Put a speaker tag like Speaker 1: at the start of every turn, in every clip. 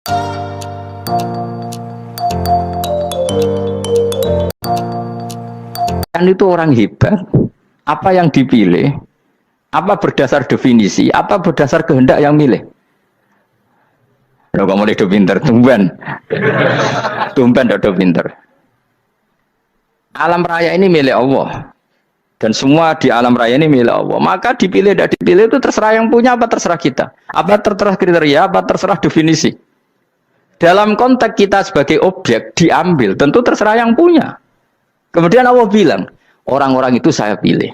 Speaker 1: Kan itu orang hebat. Apa yang dipilih? Apa berdasar definisi? Apa berdasar kehendak yang milih? Lo kamu udah pinter, tumben. Tumben udah pinter. Alam raya ini milik Allah. Dan semua di alam raya ini milik Allah. Maka dipilih tidak dipilih itu terserah yang punya apa terserah kita. Apa terserah kriteria, apa terserah definisi. Dalam konteks kita sebagai objek diambil, tentu terserah yang punya. Kemudian Allah bilang, orang-orang itu saya pilih.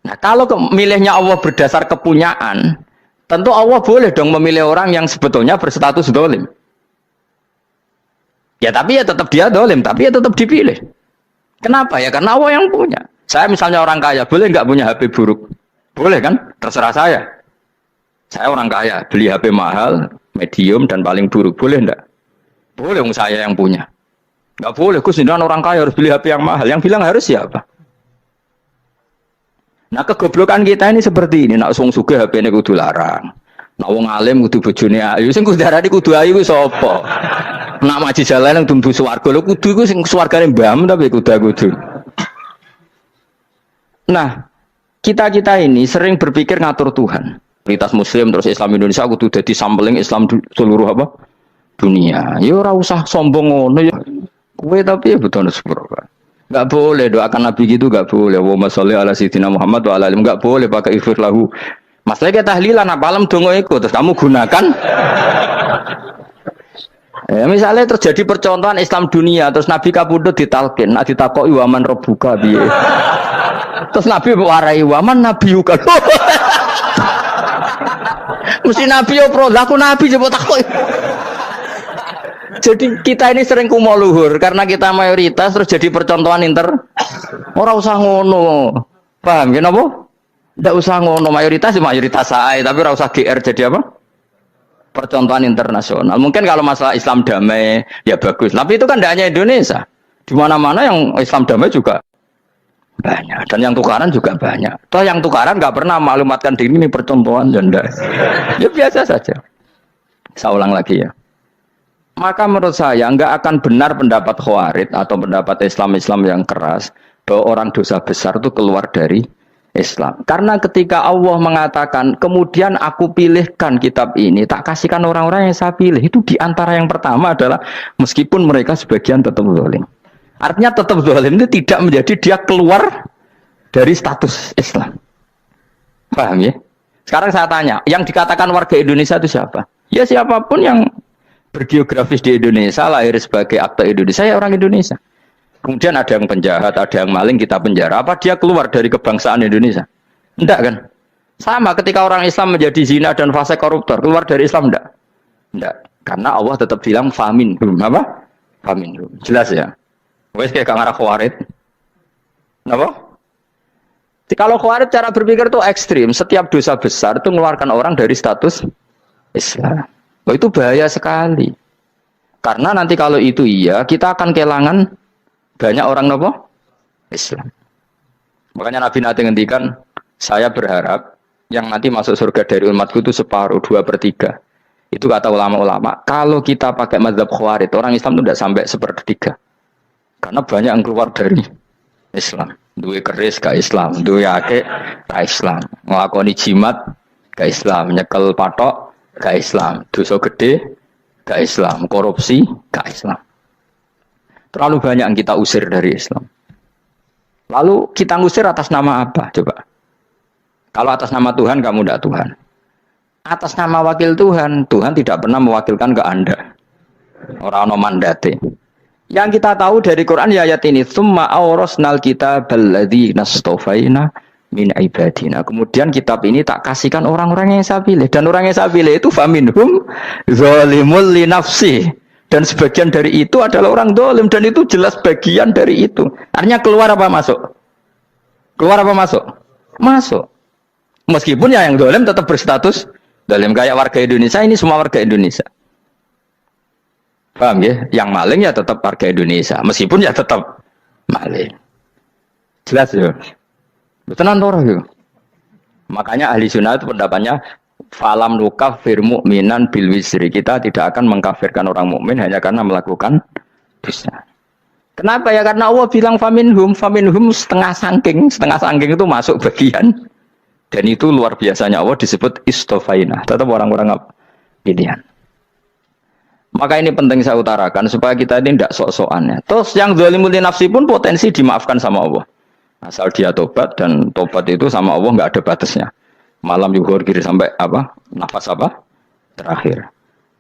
Speaker 1: Nah, kalau milihnya Allah berdasar kepunyaan, tentu Allah boleh dong memilih orang yang sebetulnya berstatus dolim. Ya tapi ya tetap dia dolim, tapi ya tetap dipilih. Kenapa ya? Karena Allah yang punya. Saya misalnya orang kaya, boleh nggak punya HP buruk? Boleh kan? Terserah saya. Saya orang kaya, beli HP mahal, medium, dan paling buruk. Boleh nggak? Boleh, saya yang punya. Nggak boleh, Gus, orang kaya harus beli HP yang mahal. Yang bilang harus siapa? Nah, kegoblokan kita ini seperti ini. Nak wong sugih HP-ne kudu larang. Nak wong alim kudu bojone ayu. Sing kudu darani kudu ayu ku sapa? Nak maji jalan nang dumbu swarga lho kudu iku sing swargane mbam tapi kudu. Nah, kita ini sering berpikir ngatur Tuhan. Komunitas Muslim terus Islam Indonesia kudu dadi sampling Islam seluruh apa? Dunia. Ya ora usah sombong ngono ya. Kowe tapi ya betul sepuro. Enggak boleh doakan Nabi gitu, enggak boleh. Allahumma sholli ala sayyidina Muhammad wa ala alihi. Enggak boleh pakai ighfir lahu. Masalah kita tahlilan apalam donga iku terus kamu gunakan. Ya, misalnya terjadi percontohan Islam dunia terus Nabi kapundhut ditalkin, nak ditakoki waman rabbuka piye. Terus Nabi warai waman nabiyuka. Mesti Nabi yo pro, aku Nabi coba takoki. Jadi kita ini sering kumo luhur karena kita mayoritas terus jadi percontohan Ora usah ngono. Paham ya napa? Ndak usah ngono, mayoritas saya, tapi ora usah GR jadi apa? Percontohan internasional. Mungkin kalau masalah Islam damai ya bagus, tapi itu kan tidak hanya Indonesia. Di mana-mana yang Islam damai juga banyak dan yang tukaran juga banyak. Toh yang tukaran nggak pernah maklumatkan diri ini percontohan janda. Ya biasa saja. Saya ulang lagi ya. Maka menurut saya nggak akan benar pendapat Khawarij atau pendapat Islam yang keras bahwa orang dosa besar itu keluar dari Islam. Karena ketika Allah mengatakan kemudian aku pilihkan kitab ini tak kasihkan orang-orang yang saya pilih, itu diantara yang pertama adalah meskipun mereka sebagian tetap zalim. Artinya tetap zalim itu tidak menjadi dia keluar dari status Islam. Paham ya? Sekarang saya tanya, yang dikatakan warga Indonesia itu siapa? Ya siapapun yang bergeografis di Indonesia, lahir sebagai akta Indonesia, ya orang Indonesia. Kemudian ada yang penjahat, ada yang maling, kita penjara. Apa dia keluar dari kebangsaan Indonesia? Enggak kan? Sama ketika orang Islam menjadi zina dan fasik koruptor, keluar dari Islam enggak? Enggak. Karena Allah tetap bilang famin. Apa? Famin. Jelas ya? Wes kayak ngarah Khawarij. Apa? Kalau Khawarij cara berpikir itu ekstrim. Setiap dosa besar itu mengeluarkan orang dari status Islam. Oh, itu bahaya sekali. Karena nanti kalau itu iya, kita akan kehilangan banyak orang nopo Islam. Makanya Nabi nanti ngendikan, saya berharap yang nanti masuk surga dari umatku itu separuh, 2/3. Itu kata ulama-ulama. Kalau kita pakai mazhab Khawarij, orang Islam itu tidak sampai 1/3. Karena banyak yang keluar dari Islam. Duwe keris ke Islam, duwe akeh ke Islam, nglakoni jimat ke Islam, nyekel patok ke Islam, dosa gede ke Islam, korupsi ke Islam. Terlalu banyak yang kita usir dari Islam. Lalu kita ngusir atas nama apa? Coba. Kalau atas nama Tuhan, kamu tidak Tuhan. Atas nama wakil Tuhan, Tuhan tidak pernah mewakilkan ke Anda. Orang-orang mandate. Yang kita tahu dari Quran ya ayat ini, tsumma awrasnal kitabal ladzina astafaina min ibadina. Kemudian kitab ini tak kasihkan orang-orang yang saya pilih, dan orang yang saya pilih itu faminhum zalimul li nafsi, dan sebagian dari itu adalah orang zalim, dan itu jelas bagian dari itu. Artinya keluar apa masuk? Keluar apa masuk? Masuk. Meskipun ya yang zalim tetap berstatus zalim, kayak warga Indonesia ini semua warga Indonesia. Paham ya? Yang maling ya tetap warga Indonesia, meskipun ya tetap maling. Jelas ya. Tenan ora gitu. Makanya ahli sunnah itu pendapatnya falam nukafir mu'minan bil wisri. Kita tidak akan mengkafirkan orang mukmin hanya karena melakukan dosa. Kenapa ya? Karena Allah bilang faminhum setengah sangking itu masuk bagian. Dan itu luar biasanya Allah disebut istofaina. Tetap orang-orang pilihan. Maka ini penting saya utarakan supaya kita ini tidak sok-sokan ya. Terus yang zalimul nafsi pun potensi dimaafkan sama Allah. Asal dia tobat, dan tobat itu sama Allah nggak ada batasnya. Malam yuhur kiri sampai nafas terakhir.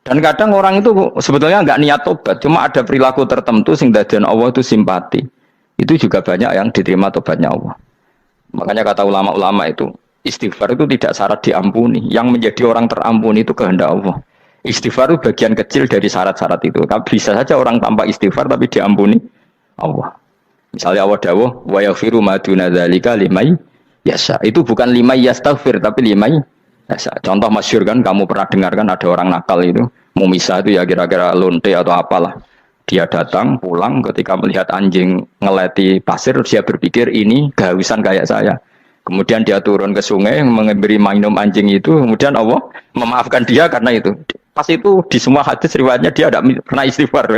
Speaker 1: Dan kadang orang itu sebetulnya nggak niat tobat, cuma ada perilaku tertentu sehingga dadian Allah itu simpati. Itu juga banyak yang diterima tobatnya Allah. Makanya kata ulama-ulama itu, istighfar itu tidak syarat diampuni. Yang menjadi orang terampuni itu kehendak Allah. Istighfar itu bagian kecil dari syarat-syarat itu. Bisa saja orang tanpa istighfar tapi diampuni Allah. Misalnya Allah dawuh wa yaghfiru ma duna dzalika limay yasha. Itu bukan limay yastaghfir tapi limay yasha. Contoh masyhur kan, kamu pernah dengar kan, ada orang nakal itu mau misah itu ya kira-kira lonte atau apalah. Dia datang pulang ketika melihat anjing ngeleti pasir, dia berpikir ini kehausan kayak saya. Kemudian dia turun ke sungai memberi minum anjing itu, kemudian Allah memaafkan dia karena itu. Pas itu di semua hadis riwayatnya dia tidak pernah istighfar.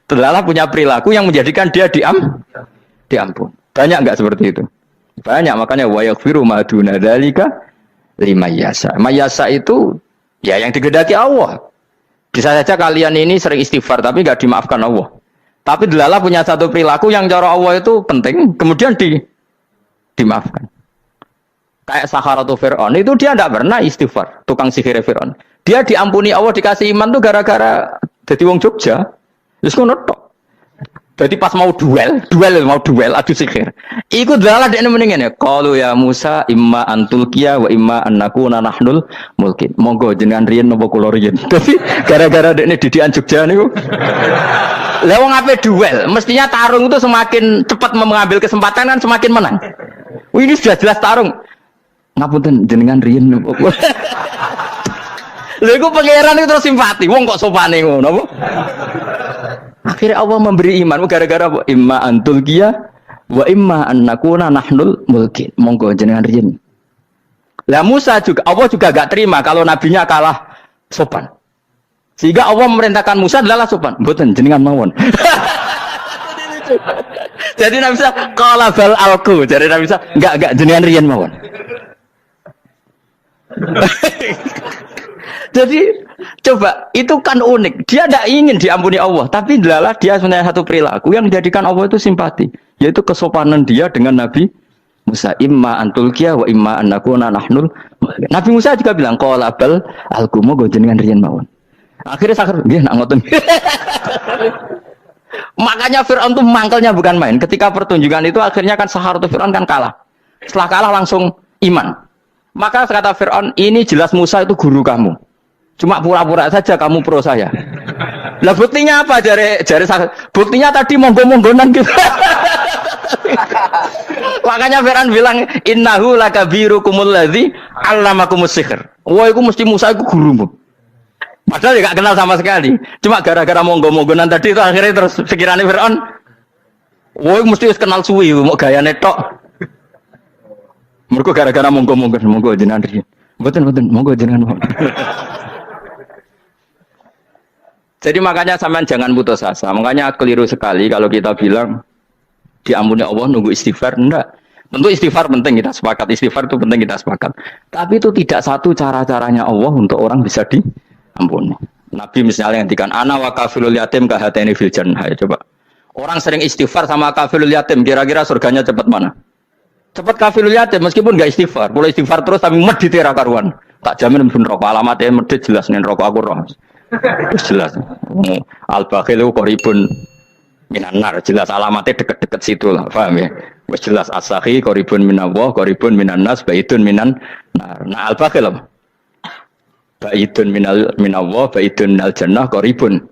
Speaker 1: Terlalu punya perilaku yang menjadikan dia diampun. Banyak enggak seperti itu? Banyak, makanya wa yaghfiru ma duna dzalika limayasa. Mayasa itu ya yang digedaki Allah. Bisa saja kalian ini sering istighfar tapi enggak dimaafkan Allah. Tapi delala punya satu perilaku yang cara Allah itu penting, kemudian dimaafkan. Kayak Sakharatu Fir'aun itu dia tidak pernah istighfar, tukang sihir Fir'aun. Dia diampuni Allah, dikasih iman tuh gara-gara jadi wong Jogja. Terus ngono tok. Jadi pas mau duel adu sihir. Iku dalah dekne mendingan ya. Qalu ya Musa imma antulqiya wa imma annakuna nahnul mulkin. Monggo jenengan riyen napa kula riyen. Dadi gara-gara dekne didikan Jogja niku. Lah wong ape duel, mestinya tarung itu semakin cepat mengambil kesempatan kan semakin menang. Ini sudah jelas tarung. Ngapunten jenengan riyen napa kula. Lha iku pangeran itu terus simpati. Wong kok sopane ngono apa? Akhirnya Allah memberi iman gara-gara apa? Imma antulqiya wa imma annakuna nahnul mulkin. Monggo jenengan riyen. Lah Musa juga, Allah juga gak terima kalau nabinya kalah sopan. Sehingga Allah memerintahkan Musa adalah sopan. Mboten jenengan mawon. Jadi Nabi Musa qala bal alqu. Jadi Nabi Musa enggak jenengan riyen mawon. Jadi coba itu kan unik. Dia tidak ingin diampuni Allah, tapi adalah dia punya satu perilaku yang menjadikan Allah itu simpati, yaitu kesopanan dia dengan Nabi Musa. Imma antulqiya wa imma annakuna nahnul. Nabi Musa juga bilang qala bal alqumu go jenengan riyen mawon. Akhirnya sakar nggih nak ngoten. Makanya Firaun itu mangkelnya bukan main. Ketika pertunjukan itu akhirnya kan Sakharatu Firaun kan kalah. Setelah kalah langsung iman. Maka kata Firaun, ini jelas Musa itu guru kamu. Cuma pura-pura saja kamu pro saya. Lah buktinya apa? Jare buktinya tadi monggo-monggonan gitu. Makanya Firaun bilang innahu lakabirukumul ladzi 'allamakumus sihr. Wah, iku mesti Musa iku gurumu. Padahal enggak kenal sama sekali. Cuma gara-gara monggo-monggonan tadi itu akhirnya terus pikirannya Firaun. Wah, mesti wis kenal suwi mau gayane tok. Mergo gara-gara monggo-monggon monggo jenengan riyen. Mboten monggo jenengan. Jadi makanya sampean jangan putus asa. Makanya keliru sekali kalau kita bilang diampuni Allah nunggu istighfar. Enggak. Tentu istighfar penting, kita sepakat. Istighfar itu penting, kita sepakat. Tapi itu tidak satu cara-caranya Allah untuk orang bisa diampuni. Nabi misalnya ngendikan ana wa kafilul yatim kahateni fil jannah. Ya, coba. Orang sering istighfar sama kafilul yatim, kira-kira surganya cepat mana? Cepat kafilul yatim meskipun enggak istighfar. Boleh istighfar terus tapi medit ra karuan. Tak jamin pun rokok alamatnya medit jelas nen rokok aku roh. Jelas. Al-Bakhilu qoribun minan nar, jelas alamatnya deket-deket situ lah, paham ya? Wis jelas as-sakhi qoribun minallah, qoribun minan nas, baitun minan nar. Nah, al-bakhil apa? Baitun minallah, baitun minal jannah, qoribun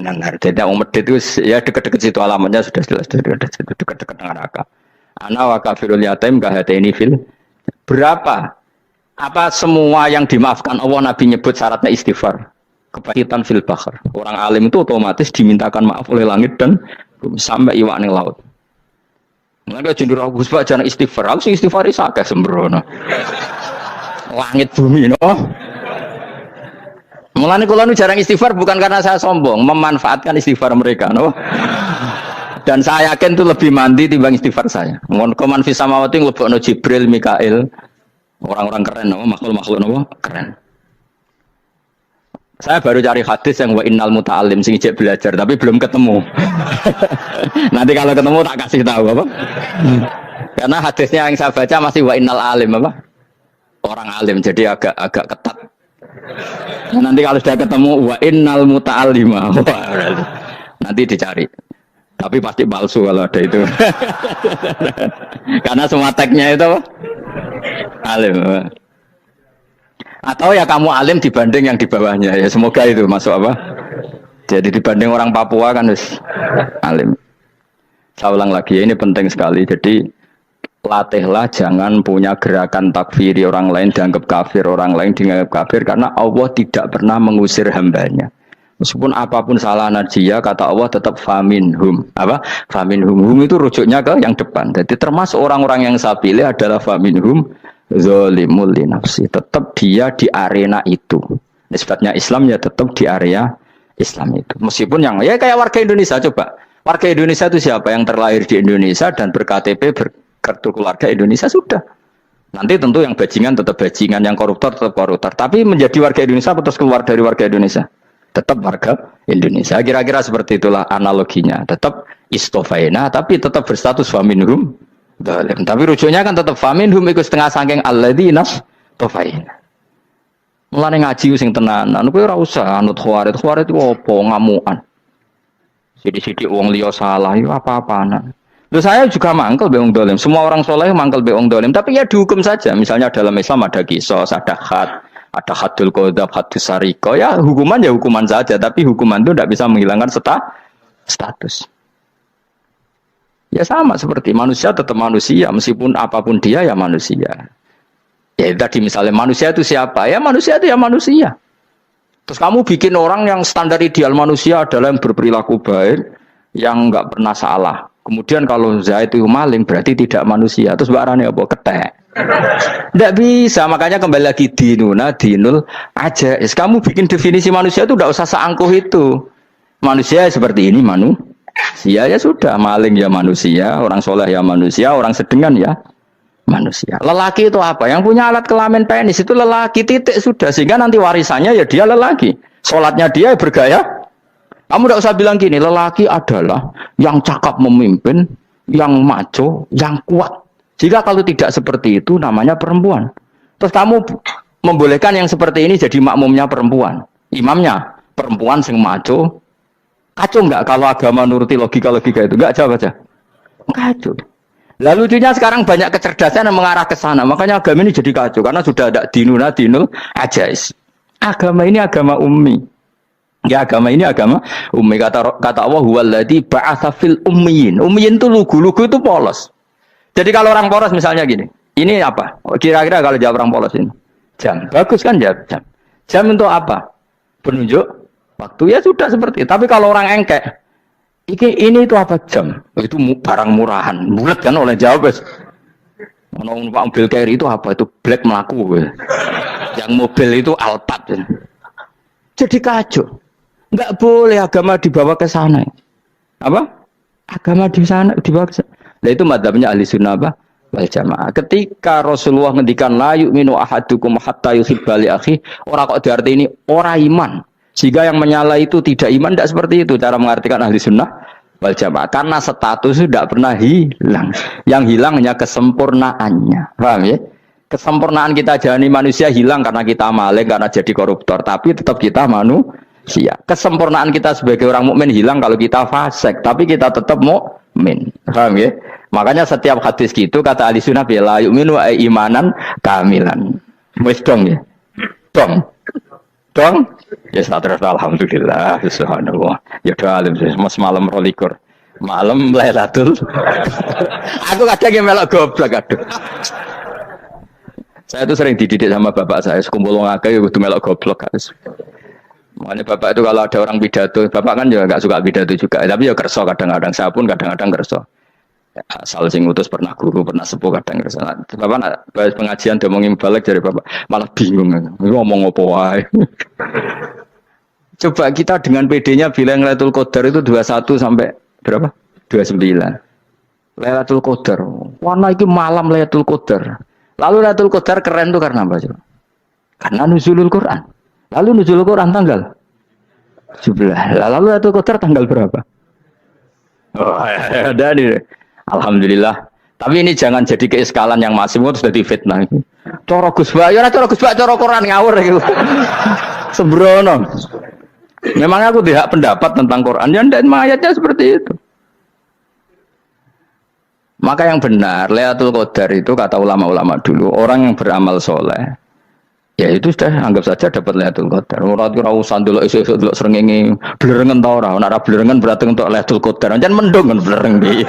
Speaker 1: minan nar. Jadi yang medit itu ya deket-deket situ alamatnya sudah jelas deket-deket dengan neraka. Ana wa kafirul yatim kahateni fil. Berapa? Apa semua yang dimaafkan Allah Nabi nyebut syaratnya istighfar? Kepahitan fil bahr. Orang alim itu otomatis dimintakan maaf oleh langit dan sampai iwak ning laut. Mulane jendur aku Gus Pak jangan istighfar. Aku sing istighfar sakeh sembrono. Langit bumi no. Mulane kula nu jarang istighfar bukan karena saya sombong, memanfaatkan istighfar mereka, no? Dan saya yakin itu lebih mandi timbang istighfar saya. Mon koman fi samawati nglebokno Jibril, Mikail, orang-orang keren, no? Makhluk-makhluk no? Keren. Saya baru cari hadis yang wa innal muta'allim sing ijek belajar tapi belum ketemu. Nanti kalau ketemu tak kasih tahu apa? Karena hadisnya yang saya baca masih wa innal alim apa? Orang alim jadi agak ketat. Nanti kalau sudah ketemu wa innal muta'allima. Nanti dicari. Tapi pasti palsu kalau ada itu. Karena semua tagnya itu apa? Alim. Atau ya kamu alim dibanding yang di bawahnya ya semoga itu masuk apa? Jadi dibanding orang Papua kan harus alim. Saya ulang lagi ya, ini penting sekali. Jadi latihlah jangan punya gerakan takfiri orang lain dianggap kafir, orang lain dianggap kafir karena Allah tidak pernah mengusir hambanya. Meskipun apapun salah najiyah kata Allah tetap faminhum. Apa? Faminhum. Hum itu rujuknya ke yang depan. Jadi termasuk orang-orang yang saya pilih adalah faminhum zalimul li nafsi. Tetap dia di arena itu. Nisbatnya Islam ya tetap di area Islam itu. Meskipun yang ya kayak warga Indonesia coba. Warga Indonesia itu siapa yang terlahir di Indonesia dan ber-KTP berkartu keluarga Indonesia sudah. Nanti tentu yang bajingan tetap bajingan, yang koruptor tetap koruptor. Tapi menjadi warga Indonesia atau keluar dari warga Indonesia? Tetap warga Indonesia. Kira-kira seperti itulah analoginya. Tetap istofaina tapi tetap berstatus faminhum zalim. Tapi rujuknya kan tetap faminhum iku setengah saking alladzinas tofaina. Mulane ngaji sing tenanan kowe ora usah anut khawarit. Khawarit itu apa ngamukan. Sidi-sidi wong liya salah itu apa-apaan. Loh saya juga mangkel be wong dolim. Semua orang soleh mangkel be wong dolim. Tapi ya dihukum saja. Misalnya dalam Islam ada kisos, ada had, ada hadul qadzaf, hadus sariko. Ya hukuman saja. Tapi hukuman itu tidak bisa menghilangkan status. Ya sama seperti manusia tetap manusia. Meskipun apapun dia ya manusia. Ya tadi misalnya manusia itu siapa? Ya manusia itu ya manusia. Terus kamu bikin orang yang standar ideal manusia adalah yang berperilaku baik, yang enggak pernah salah. Kemudian kalau Zaid itu maling berarti tidak manusia. Terus barangnya apa? Ketek. Tidak bisa. Makanya kembali lagi dinul aja. Kamu bikin definisi manusia itu tidak usah seangkuh itu. Manusia seperti ini manusia ya sudah. Maling ya manusia, orang soleh ya manusia, orang sedengan ya manusia. Lelaki itu apa? Yang punya alat kelamin penis itu lelaki titik sudah. Sehingga nanti warisannya ya dia lelaki. Sholatnya dia bergaya. Kamu tidak usah bilang gini, lelaki adalah yang cakap memimpin, yang maco, yang kuat. Jika kalau tidak seperti itu namanya perempuan. Terus kamu membolehkan yang seperti ini jadi makmumnya perempuan. Imamnya perempuan sing maco. Kacau enggak kalau agama nuruti logika-logika itu? Enggak jawab aja. Kacau. Lalu lucunya sekarang banyak kecerdasan yang mengarah ke sana. Makanya agama ini jadi kacau. Karena sudah ada dinul ajais. Agama ini agama ummi. Ya agama ini agama ummi. Kata Allah huwallazi ba'atsa fil ummiyin. Ummiyin itu lugu itu polos. Jadi kalau orang polos misalnya gini. Ini apa? Kira-kira kalau jawab orang polos ini. Jam. Bagus kan jam. Jam untuk apa? Penunjuk waktu ya sudah seperti itu. Tapi kalau orang engkek. Ini itu apa jam? Itu barang murahan. Bulat kan oleh jawab. Mobil carry itu apa? Itu black melaku. Yang mobil itu Alphard. Jadi kacau. Enggak boleh agama dibawa ke sana. Apa? Agama di sana dibawa ke sana. Nah itu madzhabnya ahli sunnah apa? Wal jamaah. Ketika Rasulullah ngendikan la yu'minu ahadukum hatta yuhibba li akhi, ora kok diarti ini ora iman. Sehingga yang menyala itu tidak iman, tidak seperti itu cara mengartikan ahli sunnah wal jamaah. Karena status itu tidak pernah hilang. Yang hilang hanya kesempurnaannya. Paham ya? Kesempurnaan kita jalani manusia hilang karena kita maling, karena jadi koruptor. Tapi tetap kita manusia. Kesempurnaan kita sebagai orang mukmin hilang kalau kita fasik. Tapi kita tetap mukmin. Paham ya? Makanya setiap hadis gitu kata ahli sunnah la yu'minu imanan kamilan. Wis dong ya. Dong. Ya terus alhamdulillah subhanallah. Ya doa alim mas malam rolikur. Malam Lailatul. Aku kadang yang melok goblok aduh. Saya tuh sering dididik sama bapak saya, sekumpul wong akeh ya kudu melok goblok guys. Makanya bapak itu kalau ada orang pidato, bapak kan juga enggak suka pidato juga, tapi ya kerso kadang-kadang, saya pun kadang-kadang kerso. Asal sing ngutus pernah guru, pernah sepuh kadang kerso. Bapak bahas pengajian dia ngomongin balik dari bapak, malah bingung. Ngomong apa wae. Coba kita dengan PD-nya bilang Lailatul Qadar itu 21 sampai berapa? 29. Lailatul Qadar. Warna itu malam Lailatul Qadar. Lalu Lailatul Qadar keren tuh karena apa coba? Karena nuzulul Quran. Lalu nuzulul Quran tanggal 17. Lalu Lailatul Qadar tanggal berapa? Oh, ada nih. Alhamdulillah. Tapi ini jangan jadi keiskalan yang masih itu sudah difitnah. Coro Gus Bak, ya coro Gus Bak, coro Quran ngawur gitu. Sembrono. Memang aku tidak pendapat tentang Quran, ya dan ayatnya seperti itu. Maka yang benar, Lailatul Qadar itu kata ulama-ulama dulu, orang yang beramal soleh, ya itu sudah anggap saja dapat Lailatul Qadar. Orang itu rawusan dulu, isu-isu dulu seringi belerengan tau orang, nara belerengan berarti untuk Lailatul Qadar, jangan mendung kan belereng di.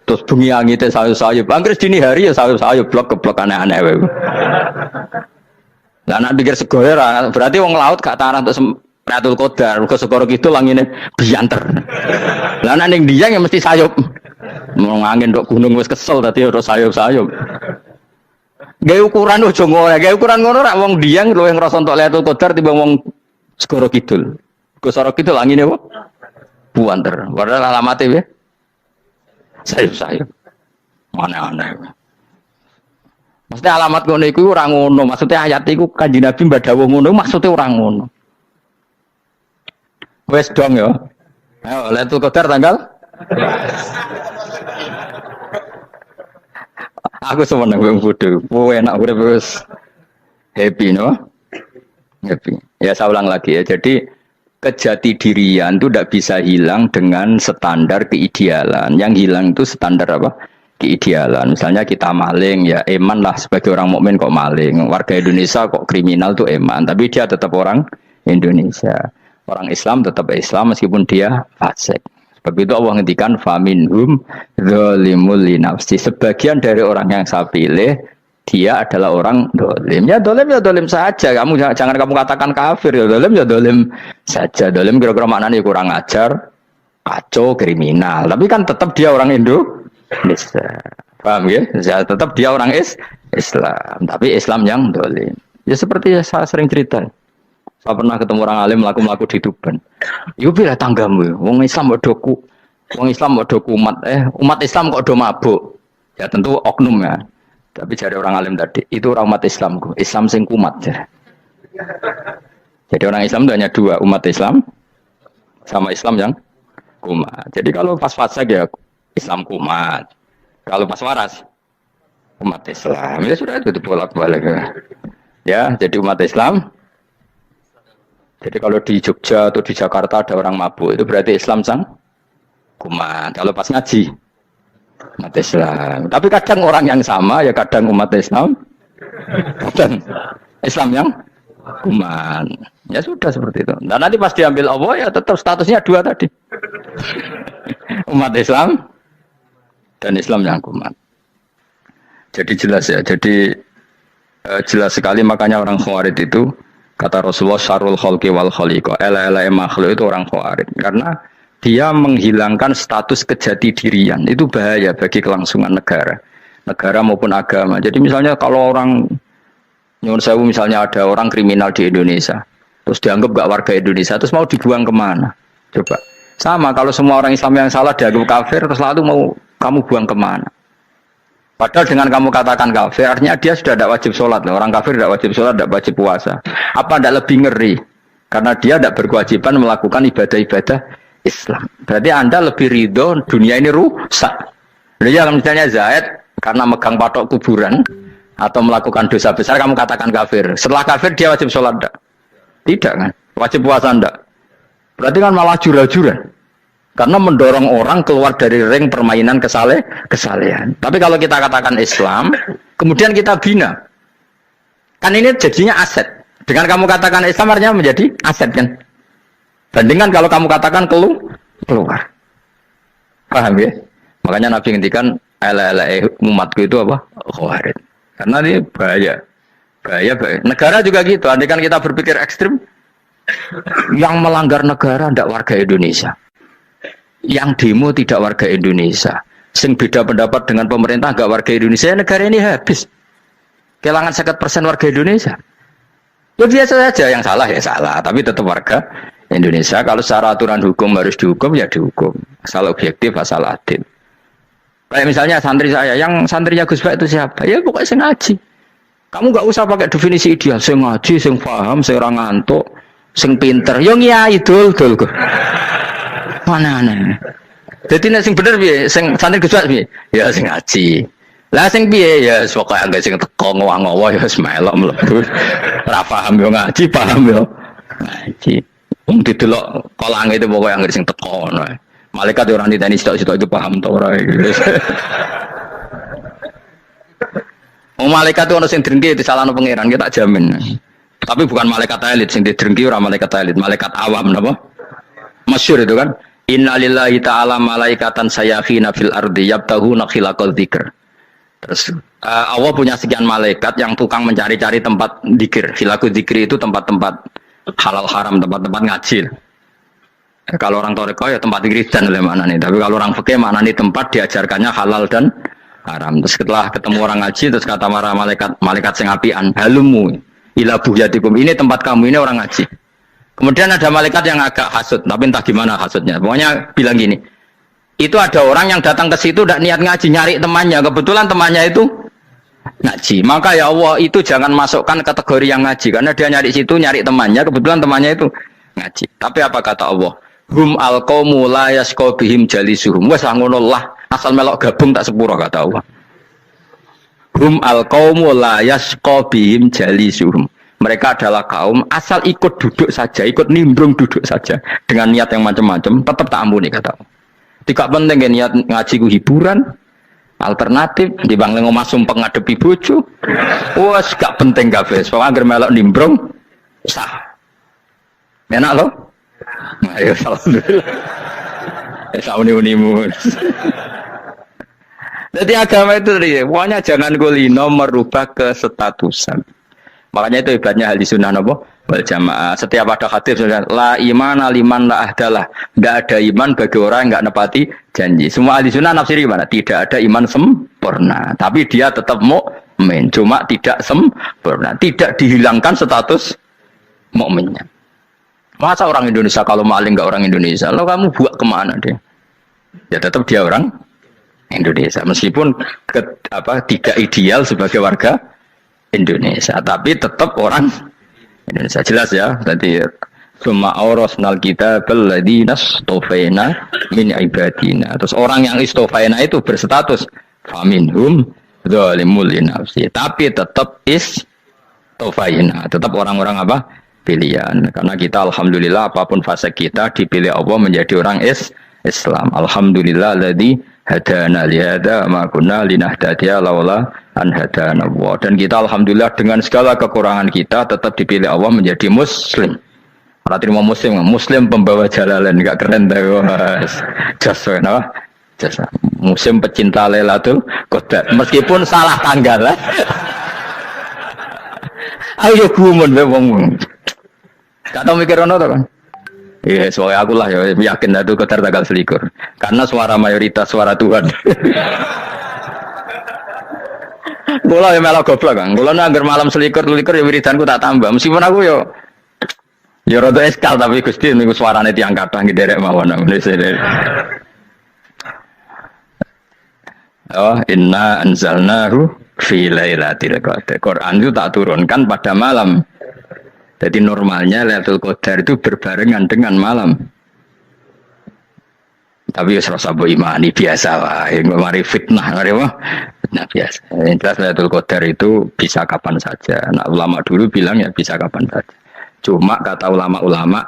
Speaker 1: Terus bunyi angitnya sayup-sayup, Inggris dini hari ya sayup-sayup, blok ke blok aneh-aneh. Lah nak pikir segoyer, berarti wong laut gak tanah untuk Lailatul Qadar, ke segoro gitu langine bianter. Lah nak ning Dieng ya mesti sayup. Mau angin dok gunung wis kesel tadi harus sayup-sayup. Gawe ukuran ojo ngono, gawe ukuran ngono rak wong Dieng luwih ngrasa entuk Lailatul Qadar timbang wong segoro kidul. Ke segoro kidul angine apa? Buanter. Padahal alamate piye? Sayup-sayup. Aneh-aneh. Maksudnya alamat ngono iku ora ngono, maksudnya ayat iku Kanjeng Nabi mbadhawuh ngono, maksudnya ora ngono. Wes dong ya. Ayo Lailatul Qadar tanggal. Aku seneng wong bodoh. Enak urip wis happy no. Happy. Ya saya ulang lagi ya. Jadi kejati dirian itu tidak bisa hilang dengan standar keidealan. Yang hilang itu standar apa? Keidealan. Misalnya kita maling, ya eman lah sebagai orang mukmin kok maling. Warga Indonesia kok kriminal tuh eman, tapi dia tetap orang Indonesia. Orang Islam tetap Islam meskipun dia fasik. Sebab itu Allah ngendikan faminhum zalimul linafsi. Sebagian dari orang yang saya pilih dia adalah orang dolim. Ya dolim saja. Kamu jangan kamu katakan kafir ya dolim saja. Dolim kira-kira maknanya kurang ajar, kacau, kriminal. Tapi kan tetap dia orang Indonesia. Paham ya? Ya tetap dia orang Islam. Tapi Islam yang dolim. Ya seperti saya sering cerita. Saya pernah ketemu orang alim melaku-melaku di Tuban. Iku pilih tanggamu. Wong Islam kok doku. Wong Islam kok doku umat Islam kok do mabuk. Ya tentu oknum ya. Tapi jadi orang alim tadi, itu orang umat Islamku, Islam sing kumat. Jadi orang Islam itu hanya dua, umat Islam sama Islam yang kumat. Jadi kalau pas fasik ya Islam kumat. Kalau pas waras umat Islam. Ya sudah itu bolak-balik. Ya, jadi umat Islam. Jadi kalau di Jogja atau di Jakarta ada orang mabuk, itu berarti Islam sang kumat. Kalau pas ngaji umat Islam. Tapi kadang orang yang sama ya kadang umat Islam, kadang Islam yang kuman. Ya sudah seperti itu. Dan nanti pas diambil Allah ya tetap statusnya dua tadi. Umat Islam dan Islam yang kuman. Jadi jelas ya. Jadi jelas sekali makanya orang Khawarij itu kata Rasulullah syarrul khalqi wal khaliqa. Ela makhluk itu orang Khawarij karena dia menghilangkan status kejati dirian. Itu bahaya bagi kelangsungan negara maupun agama. Jadi misalnya kalau orang nyuwun sewu misalnya ada orang kriminal di Indonesia, terus dianggap gak warga Indonesia, terus mau dibuang kemana? Coba. Sama kalau semua orang Islam yang salah dianggap kafir, terus lalu mau kamu buang kemana? Padahal dengan kamu katakan kafir, artinya dia sudah tidak wajib sholat. Orang kafir tidak wajib sholat, tidak wajib puasa. Apa tidak lebih ngeri? Karena dia tidak berkewajiban melakukan ibadah-ibadah Islam. Berarti Anda lebih ridho dunia ini rusak. Jadi misalnya Zaid karena megang patok kuburan atau melakukan dosa besar kamu katakan kafir. Setelah kafir dia wajib sholat enggak? Tidak kan? Wajib puasa enggak? Berarti kan malah jura-jura. Karena mendorong orang keluar dari ring permainan kesalehan. Tapi kalau kita katakan Islam, kemudian kita bina. Kan ini jadinya aset. Dengan kamu katakan Islam artinya menjadi aset kan? Bandingkan kalau kamu katakan keluar. Paham ya? Makanya Nabi ngendikan umatku itu apa? Khawarij. Karena ini bahaya. Bahaya. Negara juga gitu. Andai kan kita berpikir ekstrim, yang melanggar negara tidak warga Indonesia. Yang demo tidak warga Indonesia. Sing beda pendapat dengan pemerintah enggak warga Indonesia, negara ini habis. Kehilangan 50% warga Indonesia. Ya biasa saja, yang salah ya salah, tapi tetap warga Indonesia. Kalau secara aturan hukum harus dihukum ya dihukum. Asal objektif, asal adil. Kayak misalnya santri saya, yang santrinya Gus Bak itu siapa? Ya pokoknya saya ngaji. Kamu nggak usah pakai definisi ideal. Saya ngaji, saya paham, saya orang ngantuk, saya pinter. Yang iya idol, dol. Mana aneh. Jadi nek sing bener piye? Sing santri Gus Bak piye? Ya sing ngaji. Lah sing piye ya pokoke anggere sing teko ngowah-ngowah ya wis melok mlebu. Ora paham yo ngaji, paham yo ngaji. Wong didelok kolange itu pokoke anggere sing teko ngono. Malaikat orang ditani sitok-sitok itu paham to ora iki. Wong malaikat itu ono sing drengki disalahno pangeran kita jamin. Tapi bukan malaikat elit sing didrengki ora malaikat elit, malaikat awam napa? Masyhur itu kan. Innalillahi ta'ala malaikatan sayakhina fil ardi yabtahuna khilaqal dzikr. Terus Allah punya sekian malaikat yang tukang mencari-cari tempat dzikir. Khilaqul dzikri itu tempat-tempat halal haram, tempat-tempat ngaji. Kalau orang toreko ya tempat wiridan oleh mana nih. Tapi kalau orang fikih mana nih tempat diajarkannya halal dan haram. Terus setelah ketemu orang ngaji terus kata para malaikat sing apian, halumu ila buhyatikum. Ini tempat kamu, ini orang ngaji. Kemudian ada malaikat yang agak hasud, tapi entah gimana hasudnya. Pokoknya bilang gini, itu ada orang yang datang ke situ tidak niat ngaji, nyari temannya. Kebetulan temannya itu ngaji. Maka ya Allah itu jangan masukkan kategori yang ngaji, karena dia nyari situ nyari temannya. Kebetulan temannya itu ngaji. Tapi apa kata Allah? Hum alqaumu la yasqa bihim jalisuhum. Wes ngono lah, asal melok gabung tak sepuro kata Allah. Hum alqaumu la yasqa bihim jalisuhum. Mereka adalah kaum asal ikut duduk saja, ikut nimbrung duduk saja dengan niat yang macam-macam, tetap tak ampuni kata Allah. Tidak penting ya niat ngaji ku hiburan, alternatif di bang ngomong sumpah ngadepi bojo. Wes gak penting kabeh. Pokoke anggere melok nimbrung sah. Enak loh. Ayo alhamdulillah. Sauni-unimu. Jadi agama itu tadi, pokoknya jangan golino merubah kesestatusan. Makanya itu hebatnya ahli sunnah napa wal jamaah. Setiap ada hadis la iman liman la ahdalah. Enggak ada iman bagi orang yang enggak nepati janji. Semua ahli sunnah nafsiri mana? Tidak ada iman sempurna, tapi dia tetap mukmin. Cuma tidak sempurna, tidak dihilangkan status mukminnya. Masa orang Indonesia kalau maling enggak orang Indonesia? Lo kamu buat kemana dia? Ya tetap dia orang Indonesia meskipun tidak ideal sebagai warga Indonesia, tapi tetap orang Indonesia, jelas ya. Tadi summa aurasnal kitabal ladzina istofaina min ibadina. Terus orang yang istofaina itu berstatus faminhum zalimul linafsi, tapi tetap istofaina, tetap orang-orang apa? Pilihan. Karena kita alhamdulillah apapun fase kita dipilih Allah menjadi orang Islam. Alhamdulillah alladzi hadana lihada ma kunna linahtadiya laula an hadana Allah. Dan kita alhamdulillah dengan segala kekurangan kita tetap dipilih Allah menjadi muslim. Ora terima muslim pembawa jalalain, enggak keren ta Mas. Jasa napa? Jasa. Muslim pecinta Lailatul Qadar. Meskipun salah tanggal. Ayo gumun wae wong. Gak tau mikir ono to kan? Iya, soalnya aku lah ya yakin itu Qadar tanggal 21. Karena suara mayoritas suara Tuhan. Kula ya melok goblok kan. Kula nangger malam 21 ya wiridanku tak tambah. Meskipun aku ya rada eskal tapi Gusti niku suarane tiyang kathah nderek mawon. Oh, inna anzalnahu fi lailatul qadar. Quran itu tak turunkan pada malam. Jadi normalnya Lailatul Qadar itu berbarengan dengan malam. Tapi ya serasa imani biasa lah. Mari fitnah, mari wah. Fitnah biasa. Yang jelas Lailatul Qadar itu bisa kapan saja. Nah, ulama dulu bilang ya bisa kapan saja. Cuma kata ulama-ulama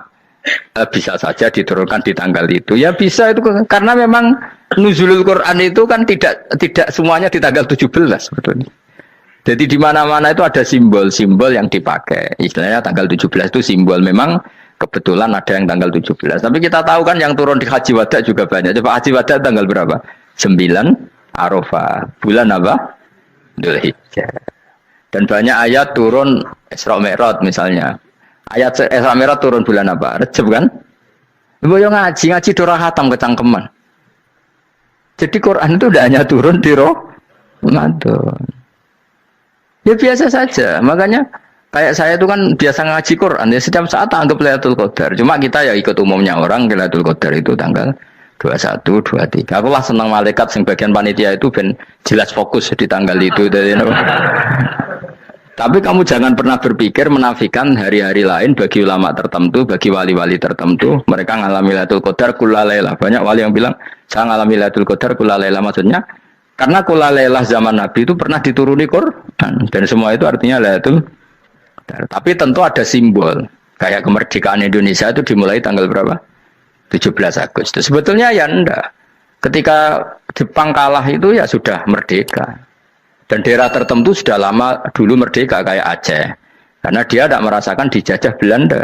Speaker 1: bisa saja diturunkan di tanggal itu. Ya bisa itu karena memang nuzulul Quran itu kan tidak semuanya di tanggal 17 sebetulnya. Jadi di mana-mana itu ada simbol-simbol yang dipakai. Istilahnya tanggal 17 itu simbol. Memang kebetulan ada yang tanggal 17. Tapi kita tahu kan yang turun di Haji Wada juga banyak. Coba Haji Wada tanggal berapa? 9 Arafah. Bulan apa? Dzulhijjah. Dan banyak ayat turun Isra Mi'raj misalnya. Ayat Isra Mi'raj turun bulan apa? Rejab kan? Boyo ngaji dora khatam kecangkeman. Jadi Quran itu tidak hanya turun di Ramadan. Ya biasa saja, makanya Kayak saya itu kan biasa ngaji Quran ya setiap saat anggap Lailatul Qadar. Cuma kita ya ikut umumnya orang Lailatul Qadar itu tanggal 21, 23. Aku lah senang malaikat sing bagian panitia itu ben jelas fokus di tanggal itu. Tapi kamu jangan pernah berpikir menafikan hari-hari lain bagi ulama tertentu, bagi wali-wali tertentu. Mereka ngalami Lailatul Qadar kulalailah. Banyak wali yang bilang saya ngalami Lailatul Qadar kulalailah, maksudnya karena kulalailah zaman Nabi itu pernah dituruni Quran dan semua itu artinya Lailatul. Tapi tentu ada simbol. Kayak kemerdekaan Indonesia itu dimulai tanggal berapa? 17 Agustus. Sebetulnya ya enggak. Ketika Jepang kalah itu ya sudah merdeka. Dan daerah tertentu sudah lama dulu merdeka kayak Aceh. Karena dia tidak merasakan dijajah Belanda.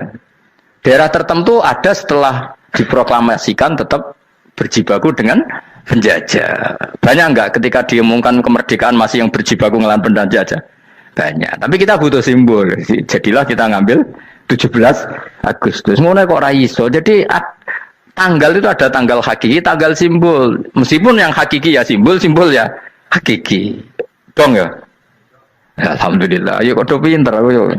Speaker 1: Daerah tertentu ada setelah diproklamasikan tetap berjibaku dengan penjajah. Banyak enggak ketika diumumkan kemerdekaan masih yang berjibaku ngelawan penjajah? Banyak, tapi kita butuh simbol. Jadilah kita ngambil 17 Agustus. Ngono kok ra iso. Jadi tanggal itu ada tanggal hakiki, tanggal simbol. Meskipun yang hakiki ya simbol, simbol ya hakiki. Dong ya. Alhamdulillah. Ayo kok pinter aku yo.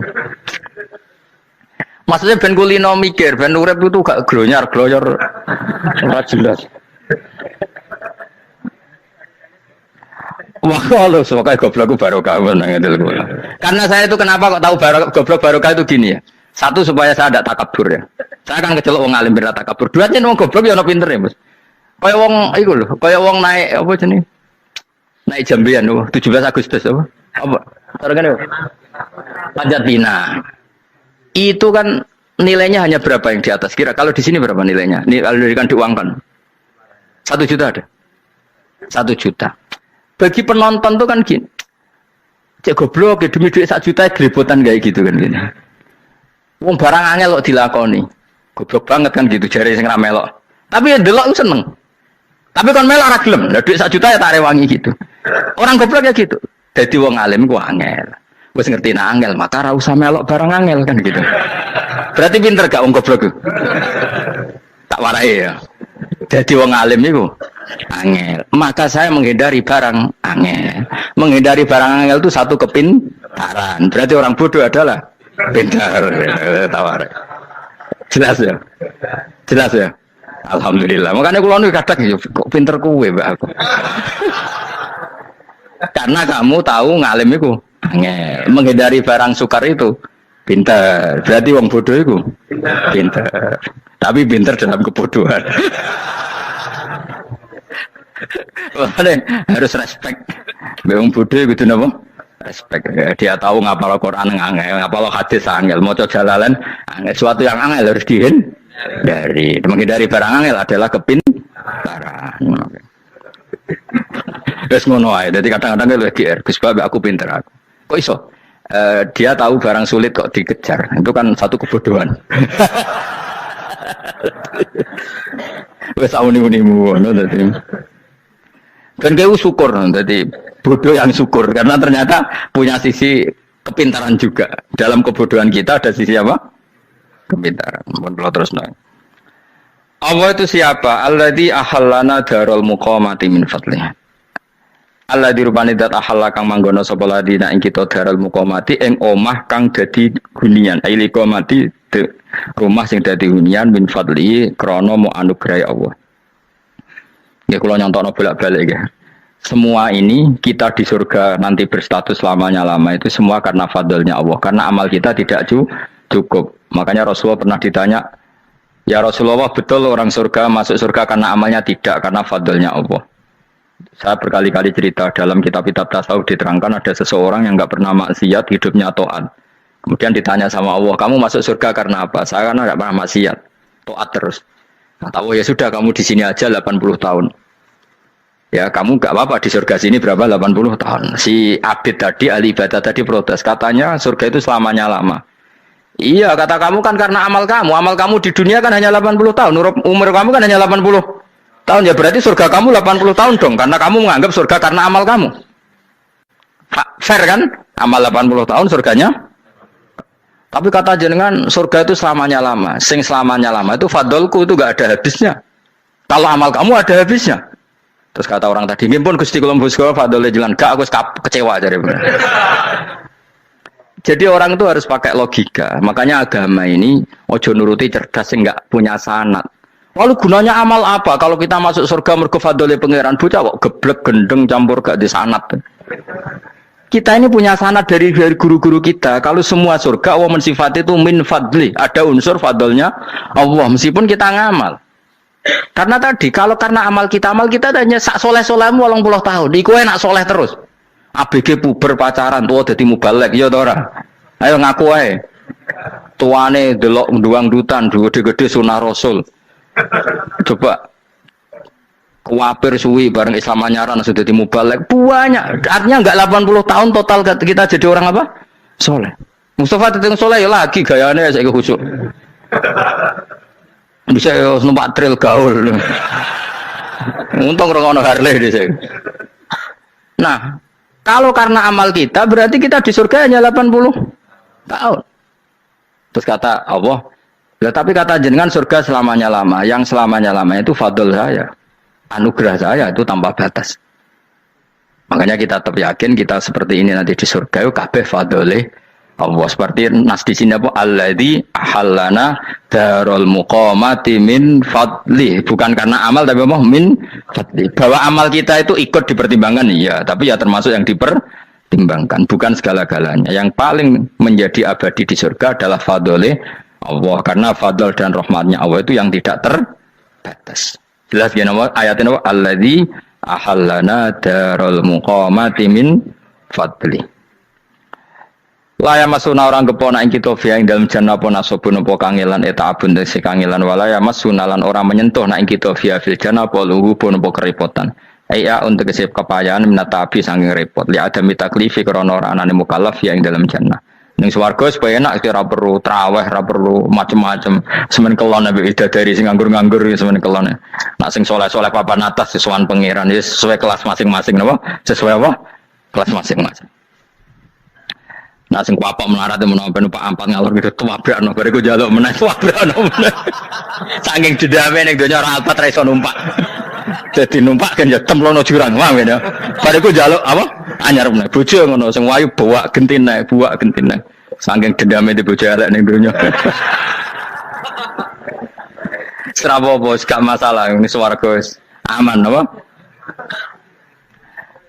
Speaker 1: Maksudnya ben kulino mikir, ben urip itu gak glonyar-glonyor ora jelas. Wah, kalau suka goblok barokah menang itu. Karena saya itu kenapa kok tahu goblok barokah itu gini ya. Satu supaya saya tidak takabur ya. Saya kan kecelok wong alim berat takabur. Dua aja wong goblok ya ono pinter ya, Mas. Kaya wong iku lho, kaya wong naik apa jenenge? Naik jambian lho, 17 Agustus apa? Apa? Targane. Panjat Pinang. Itu kan nilainya hanya berapa yang di atas? Kira kalau di sini berapa nilainya? Ini kalau diberikan diuangkan. 1 juta ada. 1 juta. Bagi penonton tuh kan gini, cek goblok ya demi duit 1 juta geribotan kayak gitu kan gini. Wong barang angel kok dilakoni, goblok banget kan gitu jari sing ra melok. Tapi ya delok seneng. Tapi kon melok ora gelem. Lah duit 1 juta ya tak rewangi gitu. Orang goblok ya gitu. Dadi wong alim ku angel. Wis ngerti nek angel maka ora usah melok barang angel kan gitu. Berarti pinter gak wong goblok ku? Tak warai ya. Jadi wong alim niku angel. Maka saya menghindari barang angel. Menghindari barang angel itu satu kepintaran. Berarti orang bodoh adalah pintar. Tawar. Jelas ya? Jelas ya? Alhamdulillah. Makanya kula nu kadang kok pinter kuwe, Mbak aku. Karena kamu tahu ngalim iku angel. Menghindari barang sukar itu pintar. Berarti wong bodoh iku pintar. Tapi pintar dalam kebodohan. Makanya harus respect. Wong bodoh gitu napa? Respect. Dia tahu ngapal Quran angel, ngapal hadis angel, maca jalalan angel. Suatu yang angel harus dihindari. Menghindari barang angel adalah kepintaran. Wes ngono ae. Dadi kadang-kadang lagi Gus Bab aku pinter aku. Kok iso? Dia tahu barang sulit kok dikejar. Itu kan satu kebodohan. Wes auni-unimu ngono dadi. Dan kayak syukur dadi bodoh yang syukur karena ternyata punya sisi kepintaran juga. Dalam kebodohan kita ada sisi apa? Kepintaran. Mohon kalau terus nang. Allah itu siapa? Alladzi ahallana darul muqamati min fadlih. Alladzi rupane dat ahalla kang manggono sapa ladina ing kita darul muqamati ing omah kang dadi hunian. Aili qamati rumah sing dadi hunian min fadli krana mu anugerah Allah. Ya kula nyontokno bolak-balik ya. Semua ini kita di surga nanti berstatus lamanya-lama itu semua karena fadlnya Allah. Karena amal kita tidak cukup. Makanya Rasulullah pernah ditanya, "Ya Rasulullah, betul orang surga masuk surga karena amalnya tidak karena fadlnya Allah?" Saya berkali-kali cerita dalam kitab-kitab tasawuf diterangkan ada seseorang yang enggak pernah maksiat, hidupnya taat. Kemudian ditanya sama Allah, "Kamu masuk surga karena apa?" "Saya karena enggak pernah maksiat, taat terus." Kata Allah, "Ya sudah kamu di sini aja 80 tahun." Ya kamu gak apa-apa di surga sini berapa 80 tahun. Si Abid tadi, ahli ibadah tadi protes. Katanya surga itu selamanya lama. Iya kata kamu kan karena amal kamu. Amal kamu di dunia kan hanya 80 tahun. Umur kamu kan hanya 80 tahun. Ya berarti surga kamu 80 tahun dong. Karena kamu menganggap surga karena amal kamu. Fair kan? Amal 80 tahun surganya. Tapi kata jenengan surga itu selamanya lama. Sing selamanya lama itu fadolku itu gak ada habisnya. Kalau amal kamu ada habisnya. Terus kata orang tadi, "Ngimpun Gusti kula mbusga fadole jalan." Gak, aku kecewa jare. Jadi orang itu harus pakai logika. Makanya agama ini ojo nuruti cerdas sing enggak punya sanad. Lalu gunanya amal apa? Kalau kita masuk surga mergo fadhole pangeran, bocah kok geblek gendeng campur gak di sanad. Kita ini punya sanad dari guru-guru kita. Kalau semua surga Allah mensifati itu min fadli, ada unsur fadlnya Allah meskipun kita ngamal. Karena tadi kalau karena amal kita hanya sak soleh-solehmu 80 tahun. Iku enak soleh terus. ABG puber pacaran tua dadi mubalek ya to ora. Ayo ngaku ae. Tuane delok nduang-dutan gede-gede sunah Rasul. Coba kuapir suwi bareng Islam anyaran sudah dadi mubalek banyak. Artinya enggak 80 tahun total kita jadi orang apa? Soleh. Mustafa teteng soleh ya lagi gayane saiki khusyuk. Bisa numpak trail gaul. Untung ora ono Harley dhisik. Nah, kalau karena amal kita, berarti kita di surga hanya 80 tahun. Terus kata Allah, ya, tapi kata jenengan surga selamanya lama. Yang selamanya lama itu fadl saya. Anugerah saya itu tanpa batas. Makanya kita tetap yakin kita seperti ini nanti di surga, kabeh fadlih Allah. Seperti nas di sini apa? Alladzi ahallana darul muqamati min fadli. Bukan karena amal tapi apa? Min fadli. Bahwa amal kita itu ikut dipertimbangkan iya, tapi ya termasuk yang dipertimbangkan, bukan segala-galanya. Yang paling menjadi abadi di surga adalah fadlih Allah, karena fadl dan rahmatnya Allah itu yang tidak terbatas. Jelas ya nama ayatnya apa? Alladzi ahallana darul muqamati min fadli. Laya masuna orang kepona ing kita via ing dalam jannah apa nasabun apa kangelan eta abun desi kangelan walaya masuna lan orang menyentuh nak ing kita via fil jannah apa luhu pun apa kerepotan. Iya untuk kesip kepayaan minatabi saking repot li ada mitaklifi krana ora anane mukallaf via ing dalam jannah. Ning swarga supaya enak ora perlu traweh, ora perlu macem-macem. Semen kelon nabi dari sing nganggur-nganggur semen kelon. Nak sing soleh-soleh papan atas sesuai pangeran sesuai kelas masing-masing napa? Sesuai apa? Kelas masing-masing. Nah, sing papak melarat menapa numpak ampat ngalor gitu tuwabrakno bariku njaluk meneh tuwabrakno meneh. Saking dendame ning donya ora alpat ra iso numpak. Dadi numpak kan ya templono jurang wae ya. Bariku njaluk apa? Anyar meneh. Bojo ngono sing wayu buak gentine. Saking dendame di bojo elek ning donya. Serapopo gak masalah ini swarga aman apa?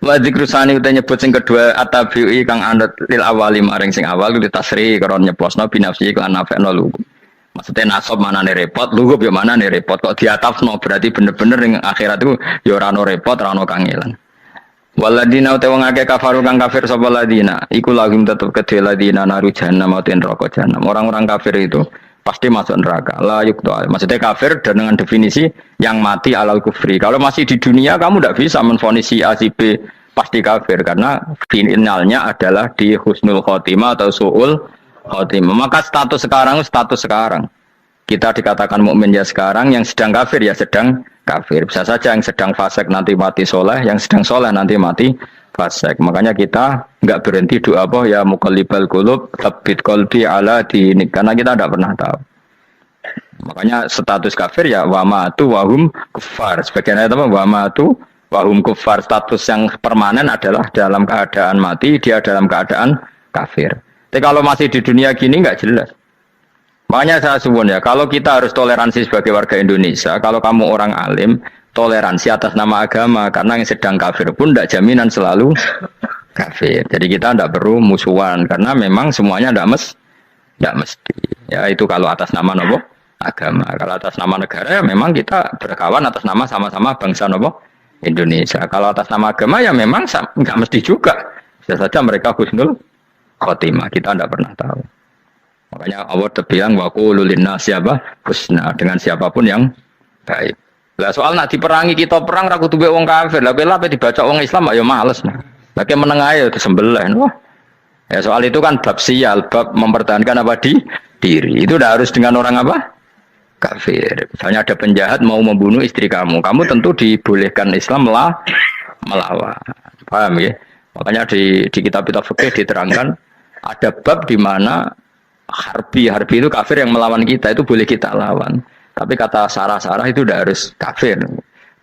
Speaker 1: Wa dzikrusani uta nyebut sing kedua atabi'i kang anut lil awali maring sing awal kudu tasri karo nyeplosno binafsi lan nafekno lugu. Maksudnya nasab manane repot, lugu yo manane repot kok diatafno berarti bener-bener ning akhirat iku yo ora ono repot, ora ono kangelan. Waladina uta wong akeh kafaru kang kafir sapa ladina, iku lagim tetep kedhe ladina naru jahannam mauten neraka jahannam. Orang-orang kafir itu pasti masuk neraka. La yukto. Maksudnya kafir dan dengan definisi yang mati alal kufri. Kalau masih di dunia kamu tidak bisa menvonis si A si B pasti kafir karena finalnya adalah di husnul khotimah atau suul khotimah. Maka status sekarang. Kita dikatakan mukmin ya sekarang, yang sedang kafir ya sedang kafir. Bisa saja yang sedang fasik nanti mati soleh, yang sedang soleh nanti mati fasik. Makanya kita enggak berhenti doa apa ya muqallibal qulub tsabbit qalbi ala dinik, karena kita tidak pernah tahu. Makanya status kafir ya wa matu wa hum kuffar. Sebagian ayat apa wa matu wa hum kuffar, status yang permanen adalah dalam keadaan mati, dia dalam keadaan kafir. Tapi kalau masih di dunia gini enggak jelas. Makanya saya suwun ya, kalau kita harus toleransi sebagai warga Indonesia, kalau kamu orang alim, toleransi atas nama agama, karena yang sedang kafir pun tidak jaminan selalu kafir. Jadi kita tidak perlu musuhan, karena memang semuanya tidak mesti. Ya itu kalau atas nama nopo agama. Kalau atas nama negara ya memang kita berkawan atas nama sama-sama bangsa nopo Indonesia. Kalau atas nama agama ya memang nggak mesti juga. Bisa saja mereka husnul khotimah, kita tidak pernah tahu. Makanya Allah terbilang wa qulu linnasi apa husna, dengan siapapun yang baik. Lah soal nak diperangi kita perang ra kudu wong kafir. Lah bela pe dibaca wong Islam ya males. Lagi meneng ae disembelih. Wah. Ya soal itu kan bab sial, bab mempertahankan apa diri. Itu udah harus dengan orang apa? Kafir. Misalnya ada penjahat mau membunuh istri kamu tentu dibolehkan Islam melawan. Paham ya? Makanya di kitab-kitab fikih diterangkan ada bab di mana harbi itu kafir yang melawan kita itu boleh kita lawan. Tapi kata sarah-sarah itu udah harus kafir.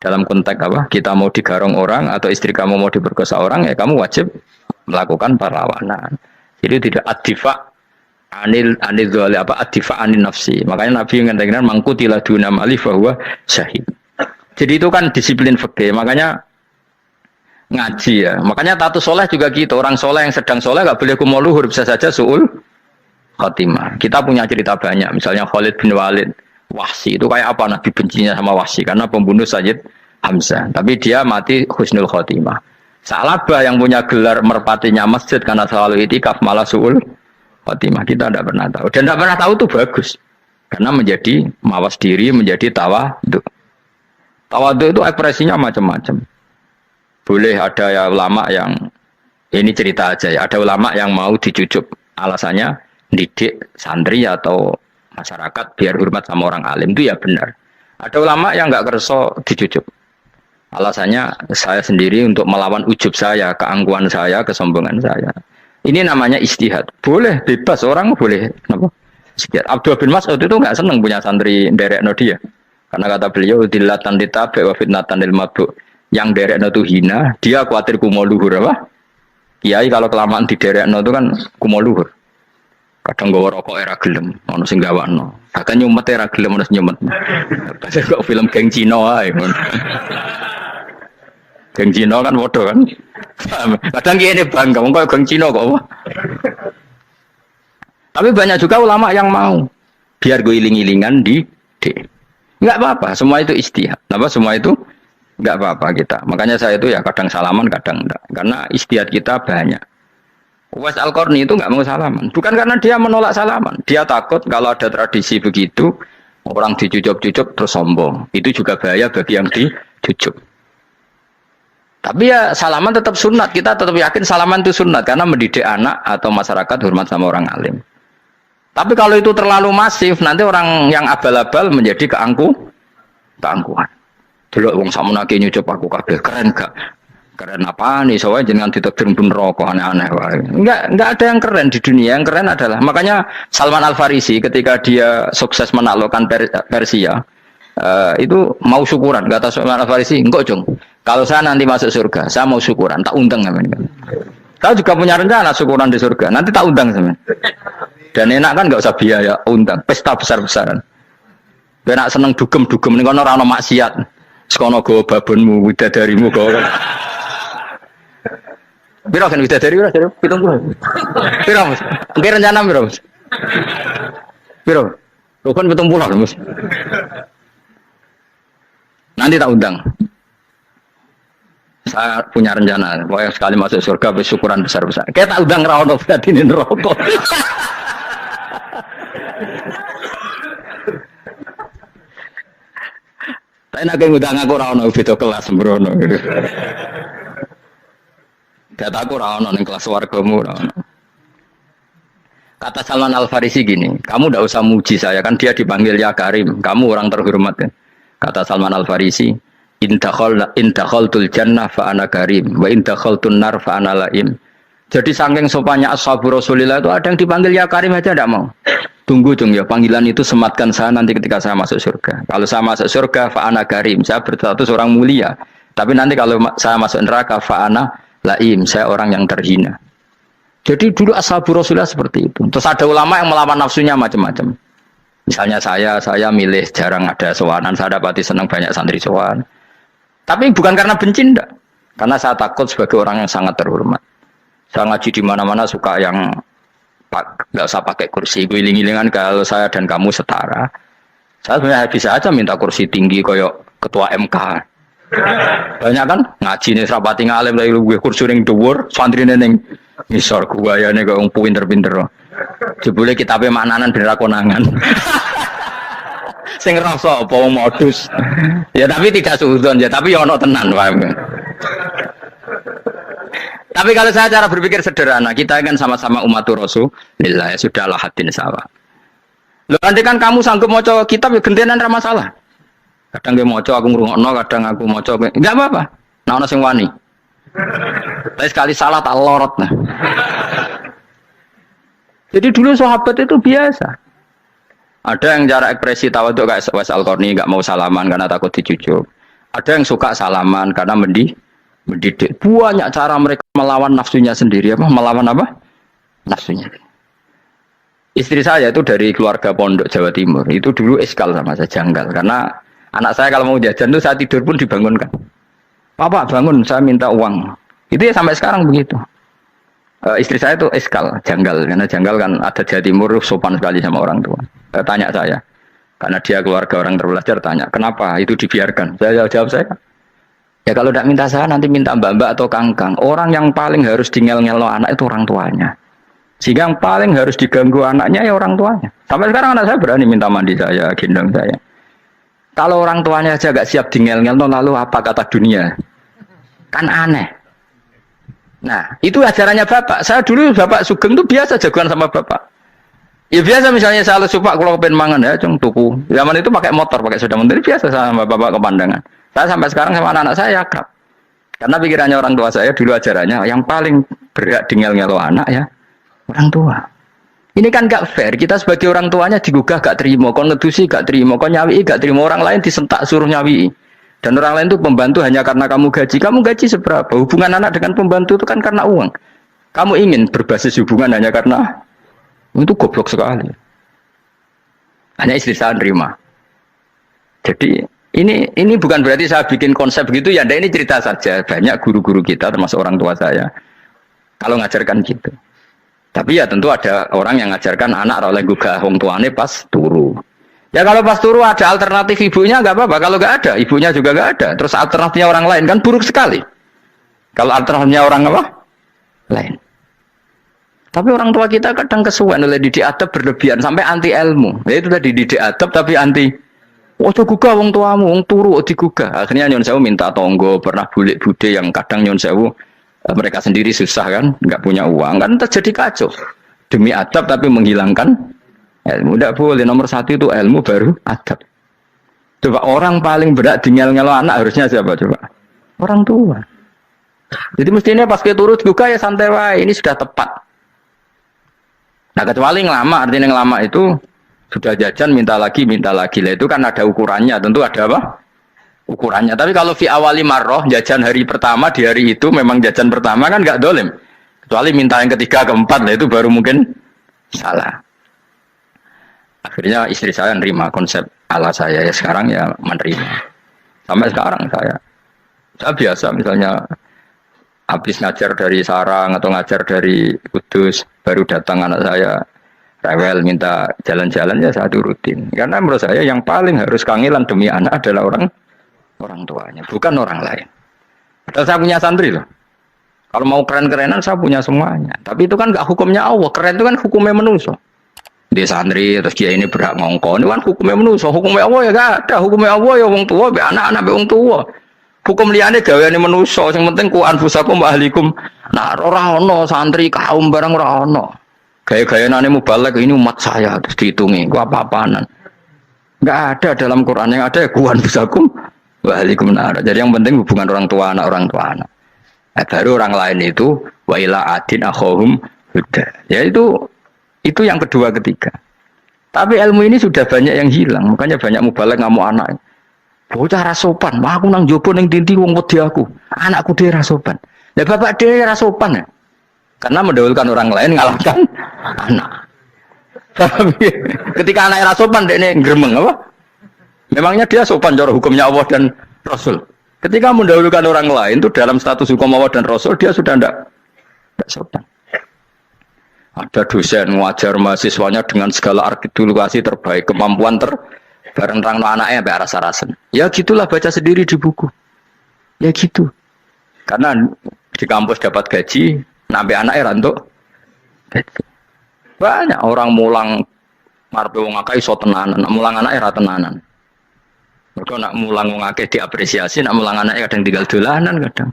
Speaker 1: Dalam konteks apa? Kita mau digarong orang atau istri kamu mau diperkosa orang, ya kamu wajib melakukan perlawanan. Itu tidak adifa anil dzali apa adifa anin nafsi. Makanya Nabi mengatakan mangkutila duna mali bahwa syahid. Jadi itu kan disiplin fikih. Makanya ngaji ya. Makanya tatus soleh juga gitu. Orang soleh yang sedang soleh nggak boleh kumul luhur, bisa saja suul khotimah. Kita punya cerita banyak. Misalnya Khalid bin Walid, Wahsy itu kayak apa Nabi bencinya sama Wahsy karena pembunuh Sayyid Hamzah. Tapi dia mati husnul khotimah. Sa'labah yang punya gelar merpatinya masjid karena selalu itikaf malah suul khotimah. Kita tidak pernah tahu. Dan tidak pernah tahu itu bagus. Karena menjadi mawas diri, menjadi tawadhu. Tawadhu itu ekspresinya macam-macam. Boleh ada ya ulama yang ini cerita aja ya. Ada ulama yang mau dicucup, alasannya didik santri atau masyarakat biar hormat sama orang alim, itu ya benar. Ada ulama yang nggak kerso dicucup, alasannya saya sendiri untuk melawan ujub saya, keangkuhan saya, kesombongan saya. Ini namanya ijtihad. Boleh bebas orang boleh. Kenapa? Abdullah bin Mas'ud itu nggak senang punya santri derek dia, karena kata beliau dilatan ditabe wa fitnatan lil mabuk. Yang derekno itu hina, dia khawatir kumo luhur apa? Kiai kalau kelamaan di derekno itu kan kumo luhur. Kadang gawa rokok era gelem, ono sing gawakno. Bahkan nyumet era gelem ono nyumet. Padahal kok film geng Cina ae. Geng Cina kan bodoh kan. Kadang kene bangga wong kok geng Cina kok apa? Tapi banyak juga ulama yang mau biar gue iling-ilingan di enggak apa-apa, semua itu ijtihad. Apa semua itu enggak apa-apa kita. Makanya saya itu ya kadang salaman, kadang enggak. Karena istihad kita banyak. Uwais Al-Qarni itu enggak mau salaman. Bukan karena dia menolak salaman. Dia takut kalau ada tradisi begitu, orang dicucuk-cucuk terus sombong. Itu juga bahaya bagi yang dicucuk. Tapi ya salaman tetap sunat. Kita tetap yakin salaman itu sunat. Karena mendidik anak atau masyarakat hormat sama orang alim. Tapi kalau itu terlalu masif, nanti orang yang abal-abal menjadi keangkuhan. Delok wong sakmono ki nyucup aku kabeh keren gak? Keren apa nih? Soalnya jenengan ditakdir pun rokok aneh-aneh wae. Enggak ada yang keren di dunia. Yang keren adalah makanya Salman Al Farisi ketika dia sukses menaklukkan Persia itu mau syukuran. Kata Salman Al Farisi, "Enggak, Jong. Kalau saya nanti masuk surga, saya mau syukuran, tak undang sampean." Kau juga punya rencana syukuran di surga. Nanti tak undang sampean. Dan enak kan enggak usah biaya undang, pesta besar-besaran. Benak seneng dugem-dugem ning kono ora ono maksiat. Sekono go babonmu, widadarimu go. Piro kan widadari ora jare 70. Piro Mas? Engke rencana piro Mas? Piro? Lho kan 70 Mas. Nanti tak undang. Saya punya rencana, pokoknya sekali masuk surga bersyukuran besar-besar. Kayak tak undang ra ono berarti ning neraka. Tapi nak ngundang aku ora ono beda kelas sembrono. Data aku ora ono ning kelas wargamu ora ono. Kata Salman Al Farisi gini, kamu ndak usah muji saya kan dia dipanggil ya Karim, kamu orang terhormat ya. Kata Salman Al Farisi, in dakhaltul jannah fa ana karim wa in dakhaltun nar fa ana laim. Jadi saking sopannya ashabu Rasulillah itu ada yang dipanggil ya Karim aja ndak mau. Tunggu dong ya, panggilan itu sematkan saya nanti ketika saya masuk surga. Kalau saya masuk surga, fa'ana karim, saya berstatus orang mulia. Tapi nanti kalau saya masuk neraka, fa'ana laim, saya orang yang terhina. Jadi dulu ashabu Rasulullah seperti itu. Terus ada ulama yang melawan nafsunya macam-macam. Misalnya saya milih jarang ada sowanan, saya dapati senang banyak santri sowan. Tapi bukan karena benci, enggak. Karena saya takut sebagai orang yang sangat terhormat. Saya ngaji di mana-mana suka yang nggak usah pakai kursi, guling-gilingan kalau saya dan kamu setara. Saya sebenarnya bisa aja minta kursi tinggi koyok ketua MK. Banyak kan ngaji nih serapati ngalim dari gue kursi ring dhuwur, santri neng ngisor gua ya nih kok pinter-pinter. Jebule kitabe maknanan ben ra konangan. Sing ngrasa apa modus. Ya tapi tidak suudzon ya, tapi ya ono tenan paham. Tapi kalau saya cara berpikir sederhana, kita kan sama-sama umatur Rasulullah, ya sudahlah hadin sawa. Loh nanti kan kamu sanggup maca kitab ya gentenan ra masalah. Kadang dia maca aku ngrungokno, kadang aku maca enggak apa-apa. Nah ono sing wani. Tapi sekali salah tak lorot nah. Jadi dulu sahabat itu biasa. Ada yang cara ekspresi tawadhu kayak Uwais Al-Qarni enggak mau salaman karena takut dicucuk. Ada yang suka salaman karena mendidik. Banyak cara mereka melawan nafsunya sendiri apa? Melawan apa? nafsunya. Istri saya itu dari keluarga pondok Jawa Timur. Itu dulu eskal sama saya, janggal. Karena anak saya kalau mau jajan itu saya tidur pun dibangunkan. Papa bangun, saya minta uang. Itu ya sampai sekarang begitu. Istri saya itu eskal, janggal. Karena janggal kan ada Jawa Timur sopan sekali sama orang tua. Tanya saya. Karena dia keluarga orang terpelajar, tanya, kenapa itu dibiarkan? Saya jawab saya. Ya kalau tidak minta saya, nanti minta mbak-mbak atau kangkang. Orang yang paling harus ngel-ngelo anak itu orang tuanya. Sehingga yang paling harus diganggu anaknya ya orang tuanya. Sampai sekarang anak saya berani minta mandi saya, gendong saya. Kalau orang tuanya aja gak siap ngel-ngel, lalu apa kata dunia? Kan aneh. Nah, itu ajarannya bapak. Saya dulu bapak Sugeng itu biasa jagoan sama bapak. Ya biasa misalnya saya lesu pak, kalau pengen mangan ya, cung tuku. Zaman itu pakai motor, pakai sepeda motor, biasa sama bapak ke pandangan. Saya sampai sekarang sama anak-anak saya akrab. Karena pikirannya orang tua saya dulu ajarannya, yang paling berat ngel-ngelo anak ya, orang tua. Ini kan gak fair. Kita sebagai orang tuanya digugah gak terima, kon ngedusi gak terima, kon nyawi gak terima, orang lain disentak suruh nyawi. Dan orang lain itu pembantu hanya karena kamu gaji. Kamu gaji seberapa? Hubungan anak dengan pembantu itu kan karena uang. Kamu ingin berbasis hubungan hanya karena itu goblok sekali. Hanya istri saya nerima. Jadi ini bukan berarti saya bikin konsep begitu ya. Ini cerita saja. Banyak guru-guru kita termasuk orang tua saya kalau ngajarkan gitu. Tapi ya tentu ada orang yang ngajarkan anak oleh gugah wong tuane pas turu. Ya kalau pas turu ada alternatif ibunya nggak apa-apa. Kalau nggak ada, ibunya juga nggak ada. Terus alternatifnya orang lain kan buruk sekali. Kalau alternatifnya orang apa? Lain. Tapi orang tua kita kadang kesuwen oleh didik adab berlebihan sampai anti ilmu. Ya itu tadi didik adab tapi anti. Oh gugah wong tuamu, wong turu digugah. Akhirnya nyon sewu minta tonggo, pernah bulik bude yang kadang nyon sewu mereka sendiri susah kan, nggak punya uang kan terjadi kacau. Demi adab tapi menghilangkan ilmu. Tidak boleh. Nomor satu itu ilmu baru adab. Coba orang paling berat ngel-ngelo anak harusnya siapa coba? Orang tua. Jadi mestinya pas kita turut juga ya santai wae. Ini sudah tepat. Nah kecuali ngelama, artinya ngelama itu sudah jajan minta lagi lah itu kan ada ukurannya. Tentu ada apa? Ukurannya. Tapi kalau fi awali marroh jajan hari pertama di hari itu memang jajan pertama kan nggak dolim. Kecuali minta yang ketiga keempat lah itu baru mungkin salah. Akhirnya istri saya nerima konsep ala saya ya sekarang ya menerima. Sampai sekarang saya biasa misalnya habis ngajar dari Sarang atau ngajar dari Kudus baru datang anak saya rewel minta jalan-jalan ya saya turutin. Karena menurut saya yang paling harus kangelan demi anak adalah orang tuanya, bukan orang lain. Dan saya punya santri loh. Kalau mau keren-kerenan saya punya semuanya. Tapi itu kan nggak hukumnya Allah. Keren itu kan hukumnya manusia. Dia santri terus dia ini berhak ngongkon. Itu kan hukumnya manusia. Hukumnya Allah ya gak ada. Hukumnya Allah ya wong tua, anak-anak be wong tua. Hukum liane gaweane manusia. Yang penting ku anfusakum wa ahlikum. Nah ora ono santri kaum barang ora ono. Gaya-gayaane mubalek ini umat saya terus dihitungi. Ku apa-apaanan. Enggak ada dalam Quran yang ada ku anfusakum wa ahlikum nar. Jadi yang penting hubungan orang tua anak. Baru orang lain itu wa ila adin akhahum huda. Ya itu yang kedua ketiga. Tapi ilmu ini sudah banyak yang hilang. Makanya banyak mubalek ngamuk anak. Bocah rasopan, aku nang jopo ning tinti wong wedi aku. Anakku dhewe rasopan. Lah bapak dhewe rasopan ya. Karena mendahulukan orang lain ngalahkan anak. Tapi ketika anak rasopan dekne gremeng apa? Memangnya dia sopan cara hukumnya Allah dan Rasul. Ketika mendahulukan orang lain itu dalam status hukum Allah dan Rasul dia sudah tidak sopan. Ada dosen ngajar mahasiswanya dengan segala artikulasi terbaik, kemampuan bareng terang anaknya sampai rasa-rasen. Ya gitulah baca sendiri di buku. Ya gitu. Karena di kampus dapat gaji, sampai anaknya rantuk gaji. Banyak orang mulang marpe wong akeh iso tenanan, mulang anaknya ra tenanan. Mergo nak mulang wong akeh diapresiasi, nak mulang anaknya kadang tinggal dolanan kadang.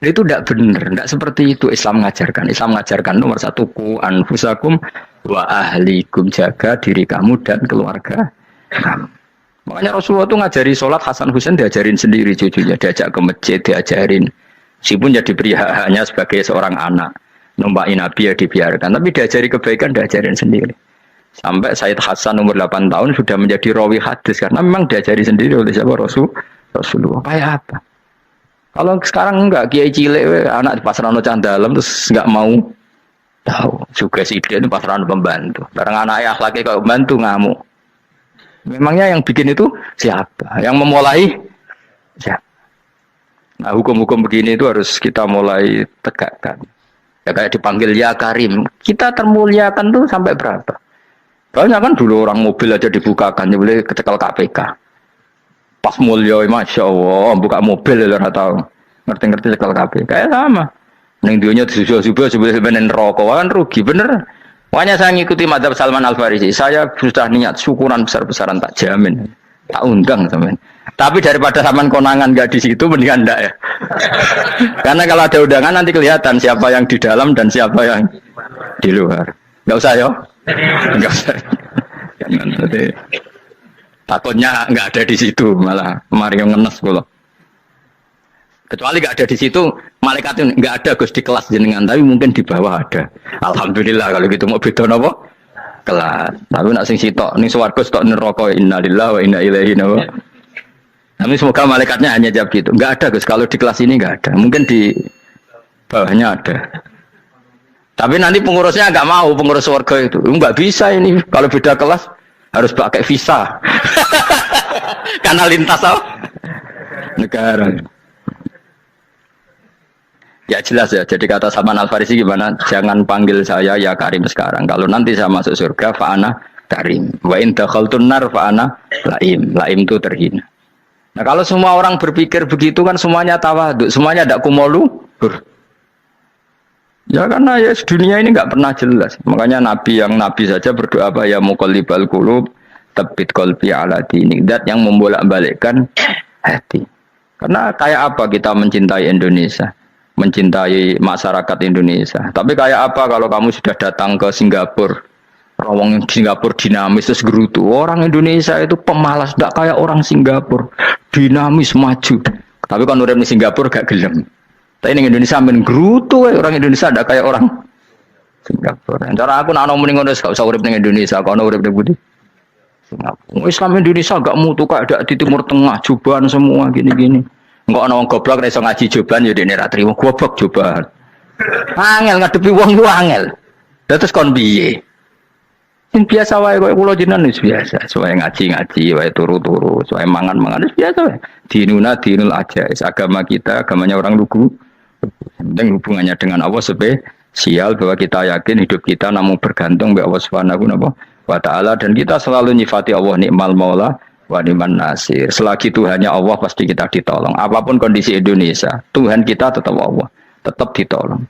Speaker 1: Itu tidak benar, tidak seperti itu Islam mengajarkan. Islam mengajarkan nomor satu ku anfusakum wa ahlikum, jaga diri kamu dan keluarga kamu. Makanya Rasulullah itu ngajari sholat Hasan Husain diajarin sendiri cucunya, diajak ke masjid diajarin. Meskipun jadi hanya sebagai seorang anak, numpain Nabi ya dibiarkan, tapi diajari kebaikan diajarin sendiri. Sampai Sayyid Hasan umur 8 tahun sudah menjadi rawi hadis karena memang diajari sendiri oleh siapa Rasulullah. Kayak apa? Kalau sekarang enggak, kiai cilik anak di pasar ono cah dalam terus enggak mau Tahu, juga si dia itu pasaran pembantu. Barang anak akhlaknya kalau pembantu ngamuk. Memangnya yang bikin itu siapa? Yang memulai siapa? Nah, hukum-hukum begini itu harus kita mulai tegakkan. Ya kayak dipanggil ya Karim. Kita termuliakan tuh sampai berapa? Banyak kan dulu orang mobil aja dibukakan, dia boleh kecekel KPK. Pas mulia, masya Allah, buka mobil ya tahu. Ngerti-ngerti cekel KPK. Kayak sama. Neng dunia subuh-subuh sebenarnya rokok kan rugi bener. Makanya saya ngikuti madzhab Salman Al Farisi. Saya sudah niat syukuran besar-besaran tak jamin, tak undang teman. Tapi daripada saman konangan nggak di situ mendingan enggak ya. Karena kalau ada undangan nanti kelihatan siapa yang di dalam dan siapa yang di luar. Nggak usah yo, nggak usah. Nanti takutnya nggak ada di situ malah Mario ngenes pula. Kecuali nggak ada di situ, malaikat itu nggak ada Gus di kelas jenengan, tapi mungkin di bawah ada. Alhamdulillah kalau gitu mau beda apa? Kelas. Tapi nak sing sitok ning swarga sitok neraka innalillahi wa inna ilaihi raji'un. Tapi semoga malaikatnya hanya jawab gitu. Nggak ada Gus, kalau di kelas ini nggak ada. Mungkin di bawahnya ada. Tapi nanti pengurusnya nggak mau, pengurus swarga itu. Nggak bisa ini, kalau beda kelas harus pakai visa. Karena lintas apa? Negara. Ya jelas ya, jadi kata Salman Al Farisi gimana? Jangan panggil saya ya Karim sekarang. Kalau nanti saya masuk surga, fa'ana Karim. Wa in dakhaltun nar fa'ana Laim. Laim itu terhina. Nah kalau semua orang berpikir begitu kan semuanya tawaduk, semuanya tidak kumoluhur. Ya karena ya dunia ini nggak pernah jelas. Makanya Nabi yang Nabi saja berdoa apa ya muqallibal qulub, tabbit qalbi ala dinik. Dat yang membolak-balikkan hati. Karena kayak apa kita mencintai Indonesia? Mencintai masyarakat Indonesia. Tapi kayak apa kalau kamu sudah datang ke Singapura, orang Singapura dinamis terus gerutu. Orang Indonesia itu pemalas, tidak kayak orang Singapura, dinamis maju. Tapi kalau orang di Singapura gak gelem. Tapi di Indonesia main gerutu, orang Indonesia tidak kayak orang Singapura. Cara aku nak ngomong ngono gak usah urip ning Indonesia, kalau urip di Budi. Singapura. Islam Indonesia gak mutu kayak di Timur Tengah, jubahan semua gini-gini. Enggak ana wong goblok nek iso ngaji joban ya dene ra trimo goblok joban. Angel ngadepi wong ku angel. Terus kon piye? Sing biasa wae koyo kula jenengan wis biasa, wae ngaji-ngaji, wae turu-turu, wae mangan-mangan wis biasa wae. Dinuna dinul aja, agama kita, agamanya orang lugu. Penting hubungannya dengan Allah spesial bahwa kita yakin hidup kita namun bergantung kepada Allah Subhanahu wa taala dan kita selalu nyifati Allah nikmal maula wa ni'man nasir. Selagi Tuhannya Allah pasti kita ditolong. Apapun kondisi Indonesia, Tuhan kita tetap Allah, tetap ditolong.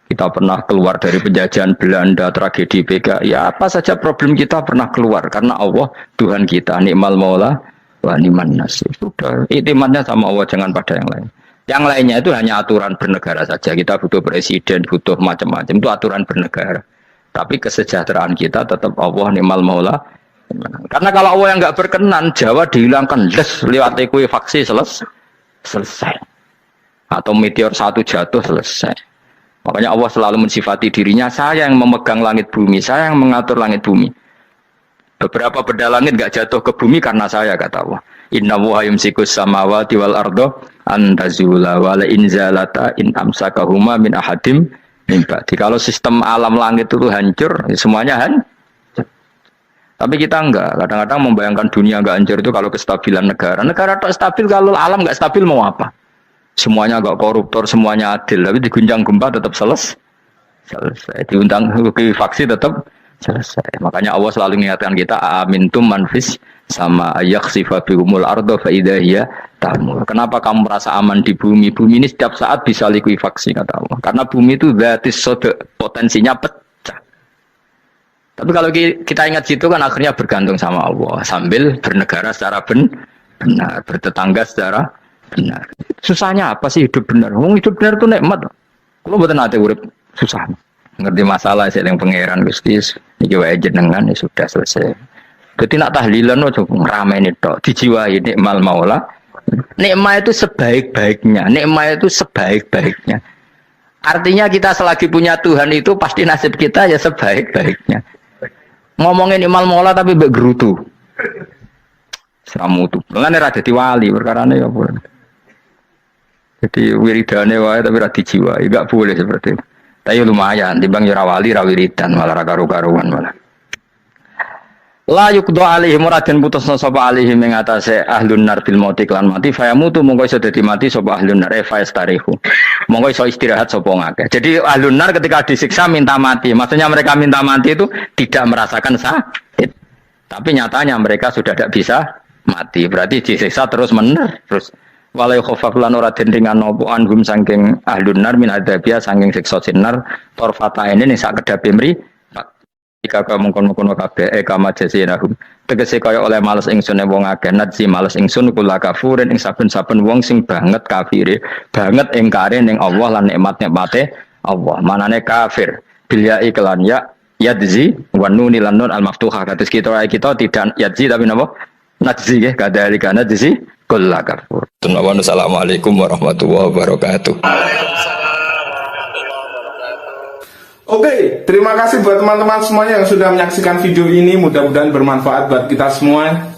Speaker 1: Kita pernah keluar dari penjajahan Belanda, tragedi PKI, ya apa saja problem kita pernah keluar karena Allah Tuhan kita, nikmal maula wa ni'man nasir. Sudah, iktimatnya sama Allah, jangan pada yang lain. Yang lainnya itu hanya aturan bernegara saja. Kita butuh presiden, butuh macam-macam, itu aturan bernegara. Tapi kesejahteraan kita tetap Allah nikmal maula. Karena kalau Allah yang nggak berkenan, Jawa dihilangkan, lewat ekuifaksi selesai. Atau meteor satu jatuh selesai. Makanya Allah selalu mensifati dirinya, saya yang memegang langit bumi, saya yang mengatur langit bumi. Beberapa benda langit nggak jatuh ke bumi karena saya, kata Allah. Inna wa yumsikus samawati wal ardo antazula wala inzalata in amsakahuma min ahadim min ba'di. Kalau sistem alam langit itu hancur, semuanya hancur. Tapi kita enggak, kadang-kadang membayangkan dunia enggak hancur itu kalau kestabilan negara. Negara tak stabil, kalau alam enggak stabil mau apa? Semuanya enggak koruptor, semuanya adil. Tapi diguncang gempa tetap selesai. Diundang faksi tetap selesai. Makanya Allah selalu mengingatkan kita, amintum manfis sama yakhsifa bihumul ardo faidahiyya tamur. Kenapa kamu merasa aman di bumi? Bumi ini setiap saat bisa likuifaksi, kata Allah. Karena bumi itu dzatis sodok, potensinya pecah. Tapi kalau kita ingat situ kan akhirnya bergantung sama Allah sambil bernegara secara benar, bertetangga secara benar. Susahnya apa sih hidup benar? Hidup benar itu nikmat. Kalau bukan nanti urip susah. Ngerti masalah saya yang pangeran Gusti iki wae jenengan ya sudah selesai. Jadi nak tahlilan ojo ngrameni tok, dijiwai nikmal maula. Nikmat itu sebaik-baiknya, nikmat itu sebaik-baiknya. Artinya kita selagi punya Tuhan itu pasti nasib kita ya sebaik-baiknya. Ngomongin imal mola tapi mbek gerutu. Seramutu. Lan ora dadi wali perkarane ya boleh. Jadi wiridane wae tapi ora dijiwai, enggak boleh seperti itu. Tapi lumayan, timbang ora wali ra wiridan malah ra karu-karuan malah. La yuqda alaihim muraden putusna sapa alaihim ing atase ahlun nar bil mauti lan mati fayamutu mongko iso dadi mati sapa ahlun nar fayastarihu. Mongko iso istirahat sapa ngakeh. Jadi ahlun nar ketika disiksa minta mati. Maksudnya mereka minta mati itu tidak merasakan sakit. Tapi nyatanya mereka sudah tidak bisa mati. Berarti disiksa terus terus walai khofaf lan ora den ringan napa anhum saking ahlun nar min adzabia saking siksa sinar torfata ini ning sak kedape mri jika kamu mengkono kabeh kama jasinahum tegese kaya oleh males ingsun wong akeh nadzi males ingsun kula kafurin ing saben-saben wong sing banget kafire banget ingkare ning Allah lan nikmat-nikmate Allah manane kafir bilya iklan ya yadzi wa nun lan nun al maftuhah kados kita tidak yadzi tapi napa nadzi nggih kadhalika nadzi kula kafur. Assalamualaikum warahmatullahi wabarakatuh.
Speaker 2: Oke, terima kasih buat teman-teman semuanya yang sudah menyaksikan video ini. Mudah-mudahan bermanfaat buat kita semua.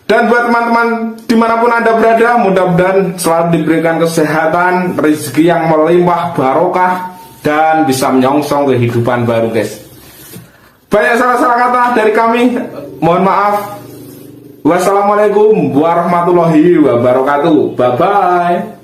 Speaker 2: Dan buat teman-teman dimanapun Anda berada, mudah-mudahan selalu diberikan kesehatan, rezeki yang melimpah, barokah, dan bisa menyongsong kehidupan baru, guys. Banyak salah-salah kata dari kami, mohon maaf. Wassalamualaikum warahmatullahi wabarakatuh. Bye-bye.